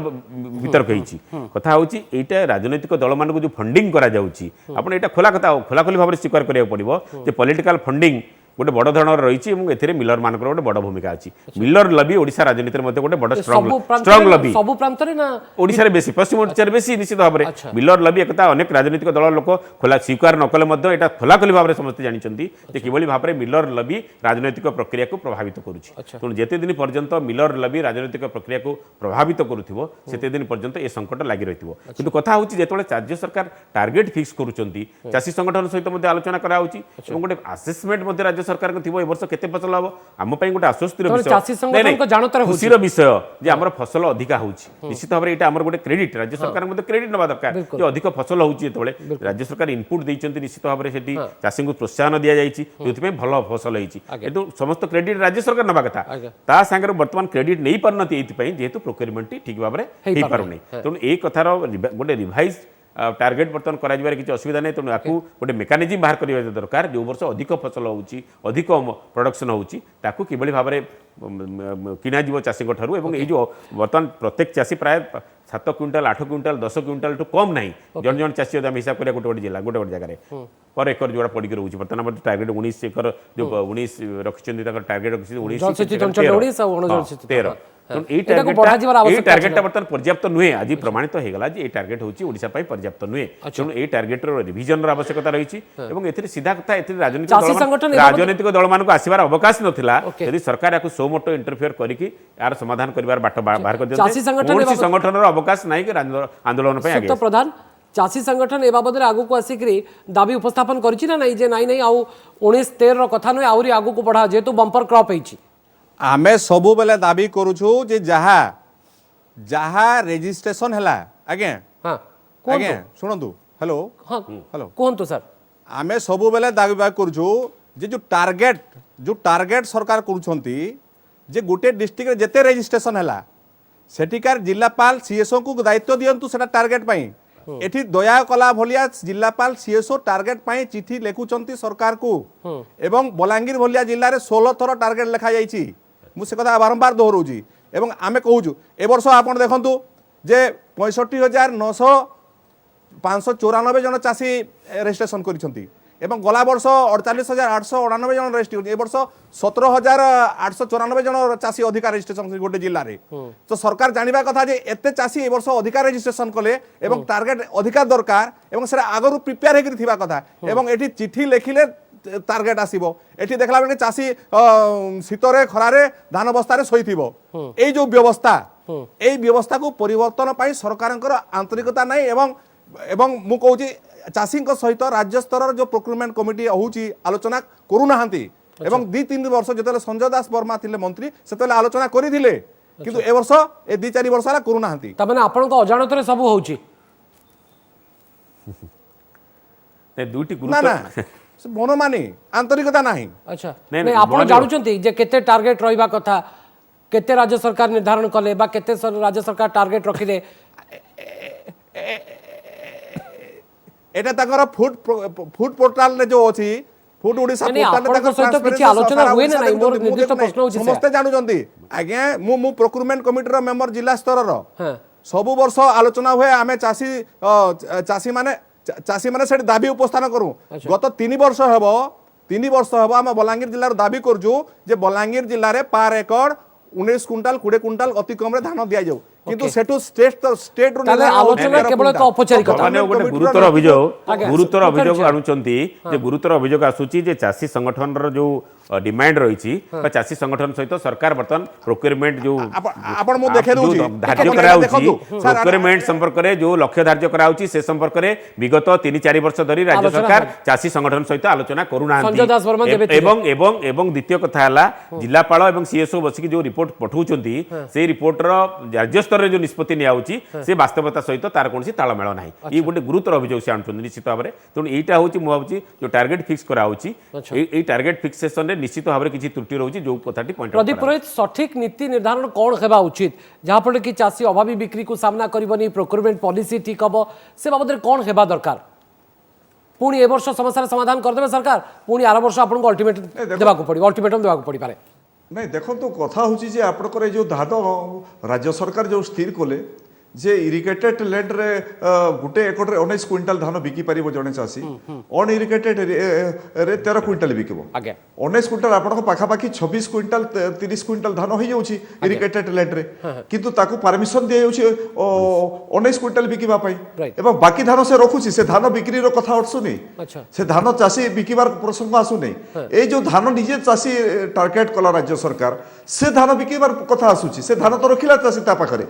वितर्क हैछि कथा होउची एटा राजनीतिक दल मान को जो फंडिंग करा जाउची आपण एटा खोला कथा खोलाखोली भाबरे स्वीकार करिया पड़िबो जे पॉलिटिकल फंडिंग गोटे बड़ धरण रही एथिरे मिलर मानकर गोटे बड़ भूमिका अछि मिलर लबी ओडिशा राजनीति मध्ये गोटे बड़ स्ट्रांग लबी
सब प्रांत रे ना
ओडिशा रे बेसी पश्चिम ओडिशा रे बेसी निश्चित भाबरे मिलर लबी एकता अनेक राजनीतिक दल लोक खोला स्वीकार न कले मध्ये एटा खोलाखोली भाबरे समस्त जानिचंती जे किबळी भाबरे मिलर लबी राजनीतिक प्रक्रिया को प्रभावित करूछि तण जेते दिन पर्यंत मिलर लबी राजनीतिक प्रक्रिया को प्रभावित करूथिबो सेते दिन पर्यंत ए संकट लागि रहिथिबो किंतु कथा होछि जेतोळे राज्य सरकार टार्गेट फिक्स करूचंती चाषी संगठन सहित मध्ये आलोचना करा होछि एवं गोटे असेसमेंट मध्ये राज्य राज्य सरकार को ए वर्ष केते फसल हबो आम पई गोटे आश्वस्तिर
तो
विषय
चाषी संगठन को जानतर होची।
खुशीर विषय जे हमर फसल अधिका होची निश्चित भाबरे एटा हमर गोटे क्रेडिट राज्य सरकार मध्ये क्रेडिट नबा दरकार जे अधिक फसल होची जेतबेले राज्य सरकार इनपुट दैचंती निश्चित भाबरे सेठी चाषी को प्रोत्साहन दिया जाईची जोथि पे भलो फसल होईची एतु समस्त क्रेडिट राज्य सरकार नबा कथा ता संगे वर्तमान क्रेडिट नै परनती एति पई जेतु प्रोक्योरमेंट ठीक भाबरे हेई पारुनी तेणु ए कथार गोटे रिवाइज टार्गेट बर्तमान करा किसी असुविधा नहीं तेणु आपको गोटे मेकानिजम बाहर करवा दरकार जो वर्ष अधिक फसल होची अधिक प्रोडक्शन होची ताकू किभली भाबरे किना जीव चाषी ठारू एवं ये जो बर्तमान प्रत्येक चाषी प्राय 7 क्विंटाल 8 क्विंटाल 10 क्विंटाल टू कम नहीं जन जन चाषी आम हिसाब करिया गोटे जिला गोटे जगह पर एकर जोड़ा पड़ी रोचे बर्तमान टार्गेट 19 एकर जो 19 रखिछन्ती ताकर टार्गेट रखिछन्ती 19 13 टार्गेट बर्तमान पर्याप्त नुहे आज प्रमाणित होगा जे टार्गेट होची ओडिशा पई पर्याप्त नुहे तेणु ए टार्गेट रिविजन आवश्यकता रही एवं एथिरे सीधा कथा एथिरे राजनीतिक दल मान आसबार अवकाश नथिला यदि सरकार याकु सो मोटो इंटरफेयर करिकि यार समाधान करिवार बाट बाहर कर दियते संगठन अवकाश नाही कि आंदोलन पई आगे
प्रधान चाषी संगठन ए बाबद आगु को आसिक दाबी उपस्थापन करिछि ना नहीं जे नहीं आउ 19-13 कथा नुहे आउरी आगु को बढ़ा जेतु बंपर क्रॉप होइछि
आमे सबु बेले दाबी करूछु जे जहा जहा रजिस्ट्रेशन हला आगे
हां
आगे सुनंतु हेलो
हां
हेलो
कोहंतु सर
आमे सबु बेले दाबी करूछु जे जो टार्गेट सरकार करूछंती जे गोटे डिस्ट्रिक्ट रे जेते रजिस्ट्रेशन हला सेटिकार जिल्लापाल सीएसओ को दायित्व दियंतु सेटा टार्गेट पई एठी दया कला भलिया जिल्लापाल सीएसओ टार्गेट पई चिठी लेखुचंती सरकार को एवं बलांगीर भलिया जिल्ला रे 16 थर टार्गेट लेखा जाईची मु से कथा बारंबार दोहरौची एवं आमे कहूछु ए वर्ष आपण देखंतु जे 65,594 जन चाषी रजिस्ट्रेशन करिसंती एवं गला वर्ष 48,898 जन रजिस्ट्रेशन ए वर्ष 17,894 जन चाषी अधिकार रजिस्ट्रेशन गोटे जिल्ला रे तो सरकार जानिबा कथा जे एते चाषी ए वर्ष अधिकार रजिस्ट्रेशन कले एवं टार्गेट अधिकार दरकार एवं सेरा आगरु प्रिपेयर हेकि थिबा कथा एवं एठी चिठी लेखिले टार्गेट आसीबो एठी देखला बेले चाषी शीतरे खरारे धान बस्तारे सोइथिबो ए जो व्यवस्था को परिवर्तन पाई सरकारनकर आंतरिकता नै एवं मु कहूची चाषी सहित राज्य स्तर जो प्रोक्यूरमेंट कमिटी होची आलोचना करूना एवं 2-3 वर्ष जो संजय दास वर्मा थिले मंत्री से आलोचना करिथिले किंतु ए वर्ष ए 2-4 वर्ष ला करूना
त माने आपन को अजाणत रे सब होची
ने दुटी
ना ना मनमानी आंतरिकता नाही
अच्छा नहीं आपन जानुचंती जे केते टार्गेट रहिबा कथा केते राज्य सरकार निर्धारण कले बा केते राज्य सरकार टार्गेट रखिले
एटा तकर फूड पोर्टल रे जो अछि फूड ओडिसा पोर्टल
तकर सहित किछि आलोचना हुए ना नहीं मोर निर्दिष्ट प्रश्न होछि
समस्त जानुचंती आज्ञा मु प्रोक्यूरमेंट कमिटी रो मेंबर जिला स्तर रो सब वर्ष आलोचना हुए आमे चाषी माने सेठी दाबी उपस्थान करू गत 3 वर्ष हेबो आम बलांगीर जिल्लार दाबी करजु जे बलांगीर जिल्ला रे पार एकड़ 19 क्विंटाल 20 क्विंटाल अति कम रे धान दिया जाऊ किंतु सेटू स्टेट रो
आलोचना केवल एक औपचारिकता
माने गोटे गुरुतर अभियोग आनुचंती जे गुरुतर अभियोग आसुची जे चाषी संगठन रो जो डिमांड रही चाषी संगठन सहित सरकार बर्तमान प्रोक्योरमेंट जो
आपण मु देखे दउची
धार्य कराउची प्रोक्योरमेंट संपर्क रे जो लक्ष्य धार्य कराउची से संपर्क रे विगत 3-4 वर्ष धरी राज्य सरकार चाषी संगठन सहित आलोचना करूना एवं द्वितीय कथा हला जिल्लापाल एवं सीएसओ बसिक जो रिपोर्ट पठाउचंती से रिपोर्ट रो राज्य स्तर रे जो निष्पत्ति नियाउची से वास्तवता सहित तार कोनसी ताळमेळ नाही ई गोटे गुरुतर अभियोग से आनुचंती निश्चित भाबरे तेणु एटा होची मु भाबुची जो टार्गेट फिक्स कराउची ए टार्गेट फिक्सेशन रे निश्चित भाव किसी त्रुटि रोची जो कथाटी पॉइंट
प्रदीप पुरोहित सठिक नीति निर्धारण कौन हेबा उचित जहाँ फल कि चाषी अभावी बिक्री को सामना करबनी प्रोक्योरमेंट पॉलिसी ठीक हम से बाबद कौन हेबा दरकार पुणी ए वर्ष समस्या समाधान करदेवे सरकार पुणी आर वर्ष आपको अल्टीमेटम देवाक पड़ी पारे
नहीं देखो तो कथा होची जे आपनकर जो धान राज्य सरकार जो स्थिर कले जे इरिगेटेड लैंड रे गुटे एकड़ रे 19 क्विंटाल धान बिकी पारिबो जने चासी अन इरिगेटेड रे 13 क्विंटाल बिकिबो 19 क्विंटाल आपन को पाखा पाखी 26 क्विंटाल 30 क्विंटाल धान होई जाउची इरिगेटेड लैंड रे किंतु ताकू परमिशन दिया जाउची 19 क्विंटाल बिकिबा पई एवं बाकी धान से रखुची से धान बिक्री रो कथा अटसु नै से धान चासी बिकिबार प्रसंग आसु नै ए जो धान निजे चासी टार्गेट कला राज्य सरकार से धान बिकिबार कथा आसुची से धान तो रखिला चासी ता पाखरे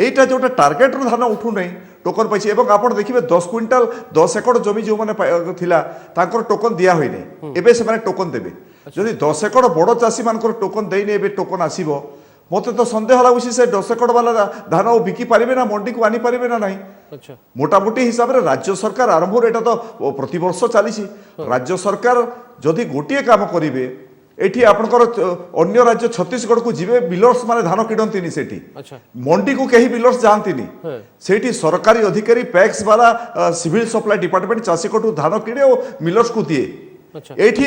एटा जोटा टार्गेट रो धान उठु नै टोकन पाइछि एवं आपण देखिबे 10 क्विंटाल 10 एकड़ जमी जो माने थिला तांकर टोकन दिया होई नै एबे से माने टोकन देबे যদি 10 একর বড় চাষী মানকর টোকন দেইনি এবে টোকন আসিব মতে তো সন্দেহ লাগুছি সে 10 একর বালা ধান বিকি পারিবে না মন্ডি কু আনি পারিবে না নাই
আচ্ছা
মোটামুটি হিসাবে রাজ্য সরকার আরম্ভর এটা তো প্রতিবর্ষ চালিছি রাজ্য সরকার যদি গোটিয়ে কাম করিবে এটি আপনার অন্য রাজ্য ছত্তিশগড় কু যাবে বিলর্স মানে ধান কিণন্তিনি সেটি
আচ্ছা
মন্ডি কু কেহি বিলর্স যাআন্তিনি সেইটি সরকারি অধিকারী প্যাক্স বালা সিভিল সপ্লাই ডিপার্টমেন্ট চাষী কটু ধান কিনে ও মিলর্স কু দিয়ে
আচ্ছা
এইটি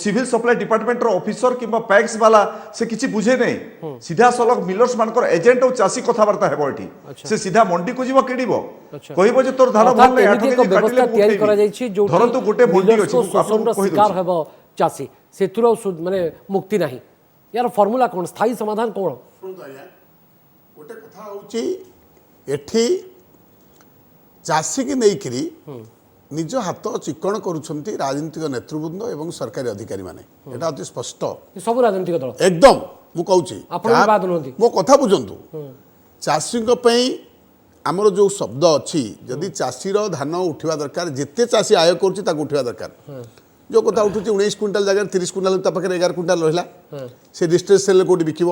সিভিল সপ্লাই ডিপার্টমেন্টর অফিসর কিংবা প্যাক্স বালা সে কিছু বুঝে নাই সিধা সলক মিলর্স মানকর এজেন্ট ও চাষী কথাবার্তা ହେବ এটি সে সিধা মন্ডি কু ଯିବ কিଣିব
আচ্ছা।
কহিব যে তোর ধান
অর্থাৎ
ভাল নাই 8
এମିତି ଏକ
কেজি
ବ୍ୟବସ୍ଥା
কাটিলে
ତିଆରି କରାଯାଇଛି ଯୋଉଠି
ଧରନ୍ତୁ ଗୋଟେ ମଣ୍ଡି
ମିଲର୍ସକୁ
ଅଛି
ଶୋଷଣର
ଆପଣଙ୍କୁ କହି
ଶିକାର
ଦଉଛି
ହେବ ଚାଷୀ ସେଥିରୁ ଆଉ ମାନେ ମୁକ୍ତି ନାହିଁ ୟାର ଫର୍ମୁଲା କ'ଣ ସ୍ଥାୟୀ ସମାଧାନ କ'ଣ
ଶୁଣନ୍ତୁ ଆଜ୍ଞା ଗୋଟେ କଥା ହେଉଛି ଏଠି ଚାଷୀକି ନେଇକିରି ନିଜ ହାତ ଚିକ୍କଣ କରୁଛନ୍ତି ରାଜନୈତିକ ନେତୃବୃନ୍ଦ ଏବଂ ସରକାରୀ ଅଧିକାରୀମାନେ ଏଇଟା ଅତି ସ୍ପଷ୍ଟ
ସବୁ ରାଜନୈତିକ ଦଳ
ଏକଦମ ମୁଁ କହୁଛି
ଆପଣ ବି ବାଦ ନୁହନ୍ତି
ମୋ କଥା ବୁଝନ୍ତୁ ଚାଷୀଙ୍କ ପାଇଁ ଆମର ଯେଉଁ ଶବ୍ଦ ଅଛି ଯଦି ଚାଷୀର ଧାନ ଉଠିବା ଦରକାର ଯେତେ ଚାଷୀ ଆୟ କରୁଛି ତାକୁ ଉଠିବା ଦରକାର ଯେଉଁ କଥା ଉଠୁଛି 19 କୁଇଣ୍ଟାଲ ଜାଗାରେ 30 କୁଇଣ୍ଟାଲ ତା ପାଖରେ 11 କୁଇଣ୍ଟାଲ ରହିଲା ସେ ଡିଷ୍ଟ୍ରେସ୍ ସେଲ୍ରେ କେଉଁଠି ବିକିବ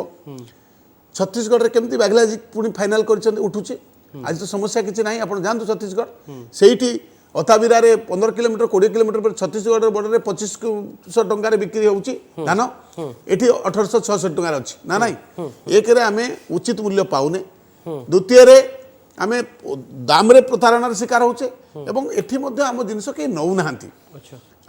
ଛତିଶଗଡ଼ରେ କେମିତି ବାଘଲା ପୁଣି ଫାଇନାଲ କରିଛନ୍ତି ଉଠୁଛି ଆଜି ତ ସମସ୍ୟା କିଛି ନାହିଁ ଆପଣ ଯାଆନ୍ତୁ ଛତିଶଗଡ଼ ସେଇଠି ଅତାବିରାରେ 15 କିଲୋମିଟର 20 କିଲୋମିଟର ପରେ ଛତିଶଗଡ଼ ବର୍ଡରରେ 2500 ଟଙ୍କାରେ ବିକ୍ରି ହେଉଛି ଧାନ ଏଠି 1866 ଟଙ୍କାରେ ଅଛି ନା ନାହିଁ ଏକରେ ଆମେ ଉଚିତ ମୂଲ୍ୟ ପାଉନେ ଦ୍ୱିତୀୟରେ ଆମେ ଦାମରେ ପ୍ରତାରଣାର ଶିକାର ହେଉଛେ ଏବଂ ଏଠି ମଧ୍ୟ ଆମ ଜିନିଷ କେହି ନେଉନାହାନ୍ତି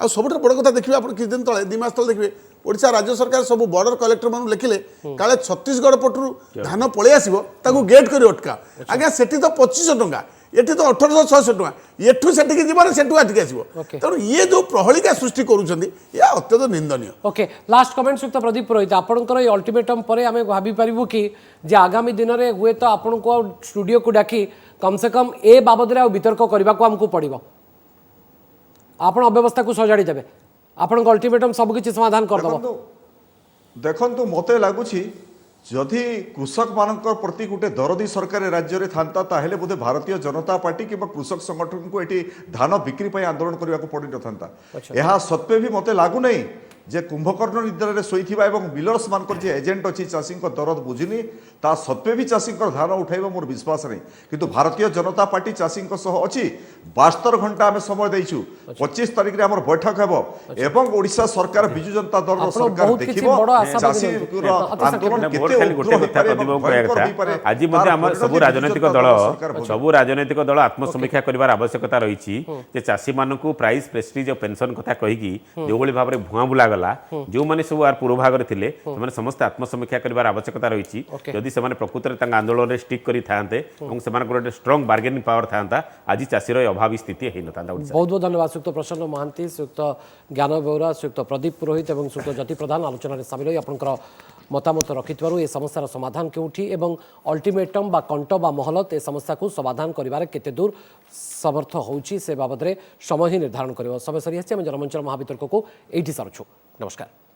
ଆଉ ସବୁଠାରୁ ବଡ଼ କଥା ଦେଖିବେ ଆପଣ କିଛି ଦିନ ତଳେ 2 ମାସ ତଳେ ଦେଖିବେ ଓଡ଼ିଶା ରାଜ୍ୟ ସରକାର ସବୁ ବର୍ଡର କଲେକ୍ଟରମାନଙ୍କୁ ଲେଖିଲେ କାଳେ ଛତିଶଗଡ଼ ପଟରୁ ଧାନ ପଳେଇ ଆସିବ ତାକୁ ଗେଟ୍ କରି ଅଟକା ଆଜ୍ଞା ସେଠି ତ 2500 ଟଙ୍କା ଏଠି ତ 1866 ଟଙ୍କା ଏଠୁ ସେଠିକି ଯିବ ନା ସେଠୁ ଏଠିକି ଆସିବ ତେଣୁ ଇଏ ଯେଉଁ ପ୍ରହଳିକା ସୃଷ୍ଟି କରୁଛନ୍ତି ଏହା ଅତ୍ୟନ୍ତ ନିନ୍ଦନୀୟ
okay last comment ସୁକ୍ତ Pradeep Purohit ଆପଣଙ୍କର এই ଅଲ୍ଟିମେଟମ୍ ପରେ ଆମେ ଭାବି ପାରିବୁ କି ଯେ ଆଗାମୀ ଦିନରେ ହୁଏତ ଆପଣଙ୍କୁ ଆଉ ଷ୍ଟୁଡିଓକୁ ଡାକି କମ ସେ କମ ଏ ବାବଦରେ ଆଉ ବିତର୍କ କରିବାକୁ ଆମକୁ ପଡ଼ିବ ଆପଣ ଅବ୍ୟବସ୍ଥାକୁ ସଜାଡ଼ି ଦେବେ ଆପଣଙ୍କ ଅଲ୍ଟିମେଟମ୍ ସବୁକିଛି ସମାଧାନ କରିଦେବ
ଦେଖନ୍ତୁ ମୋତେ ଲାଗୁଛି ଯଦି କୃଷକମାନଙ୍କ ପ୍ରତି ଗୋଟେ ଦରଦୀ ସରକାର ରାଜ୍ୟରେ ଥାନ୍ତା ତାହେଲେ ବୋଧେ ଭାରତୀୟ ଜନତା ପାର୍ଟି କିମ୍ବା କୃଷକ ସଂଗଠନକୁ ଏଠି ଧାନ ବିକ୍ରି ପାଇଁ ଆନ୍ଦୋଳନ କରିବାକୁ ପଡ଼ିନଥାନ୍ତା ଏହା ସତ୍ତ୍ୱେ ବି ମୋତେ ଲାଗୁନାହିଁ ଯେ କୁମ୍ଭକର୍ଣ୍ଣ ନିଦ୍ରାରେ ଶୋଇଥିବା ଏବଂ ମିଲର୍ସ ମାନଙ୍କର ଯେ ଏଜେଣ୍ଟ ଅଛି ଚାଷୀଙ୍କ ଦରଦ ବୁଝିନି ତା ସତ୍ତ୍ୱେ ବି ଚାଷୀଙ୍କର ଧାନ ଉଠାଇବା ମୋର ବିଶ୍ୱାସ ନାହିଁ କିନ୍ତୁ ଭାରତୀୟ ଜନତା ପାର୍ଟି ଚାଷୀଙ୍କ ସହ ଅଛି 72 ଘଣ୍ଟା ଆମେ ସମୟ ଦେଇଛୁ 25 ତାରିଖରେ ଆମର ବୈଠକ ହେବ ଏବଂ ଓଡ଼ିଶା ସରକାର ବିଜୁ ଜନତା ଦଳର ସରକାର ଦେଖିବ ଚାଷୀଙ୍କର ଆନ୍ଦୋଳନ କେତେ ଉଗ୍ର ହୋଇପାରେ ଏବଂ ଭୟଙ୍କର ହୋଇପାରେ
ଆଜି ମଧ୍ୟ ଆମର ସବୁ ରାଜନୈତିକ ଦଳ ଆତ୍ମସମୀକ୍ଷା କରିବାର ଆବଶ୍ୟକତା ରହିଛି ଯେ ଚାଷୀମାନଙ୍କୁ ପ୍ରାଇସ୍ ପ୍ରେଷ୍ଟିଜ୍ ଓ ପେନସନ୍ କଥା କହିକି ଯେଉଁଭଳି ଭାବରେ ଭୁଆଁ ବୁଲାଗଲା ଯେଉଁମାନେ ସବୁ ଆର ପୂର୍ବ ଭାଗରେ ଥିଲେ ସେମାନେ ସମସ୍ତେ ଆତ୍ମସମୀକ୍ଷା କରିବାର ଆବଶ୍ୟକତା ରହିଛି ଯଦି ସେମାନେ ପ୍ରକୃତରେ ତାଙ୍କ ଆନ୍ଦୋଳନରେ ଷ୍ଟିକ୍ କରିଥାନ୍ତେ ଏବଂ ସେମାନଙ୍କର ଗୋଟେ ଷ୍ଟ୍ରଙ୍ଗ ବାର୍ଗେନିଂ ପାୱାର ଥାନ୍ତା ଆଜି ଚାଷୀର ଅଭାବୀ ସ୍ଥିତି ହେଇନଥାନ୍ତା ଓଡ଼ିଶା
ବହୁତ ବହୁତ ଧନ୍ୟବାଦ ଶ୍ରୀଯୁକ୍ତ ପ୍ରସନ୍ନ ମହାନ୍ତି ଶ୍ରୀଯୁକ୍ତ ଜ୍ଞାନ ବେଉରା ଶ୍ରୀଯୁକ୍ତ ପ୍ରଦୀପ ପୁରୋହିତ ଏବଂ ଶ୍ରୀଯୁକ୍ତ ଜ୍ୟୋତି ପ୍ରଧାନ ଆଲୋଚନାରେ ସାମିଲ ହୋଇ ଆପଣଙ୍କର ମତାମତ ରଖିଥିବାରୁ ଏ ସମସ୍ୟାର ସମାଧାନ କେଉଁଠି ଏବଂ ଅଲ୍ଟିମେଟମ୍ ବା କଣ୍ଟ ବା ମହଲତ ଏ ସମସ୍ୟାକୁ ସମାଧାନ କରିବାରେ କେତେ ଦୂର ସମର୍ଥ ହେଉଛି ସେ ବାବଦରେ ସମୟ ହିଁ ନିର୍ଦ୍ଧାରଣ କରିବ ସମୟ ସରିଆସିଛି ଆମେ ଜନମଞ୍ଚର ମହାବିତର୍କକୁ ଏଇଠି ସାରୁଛୁ ନମସ୍କାର।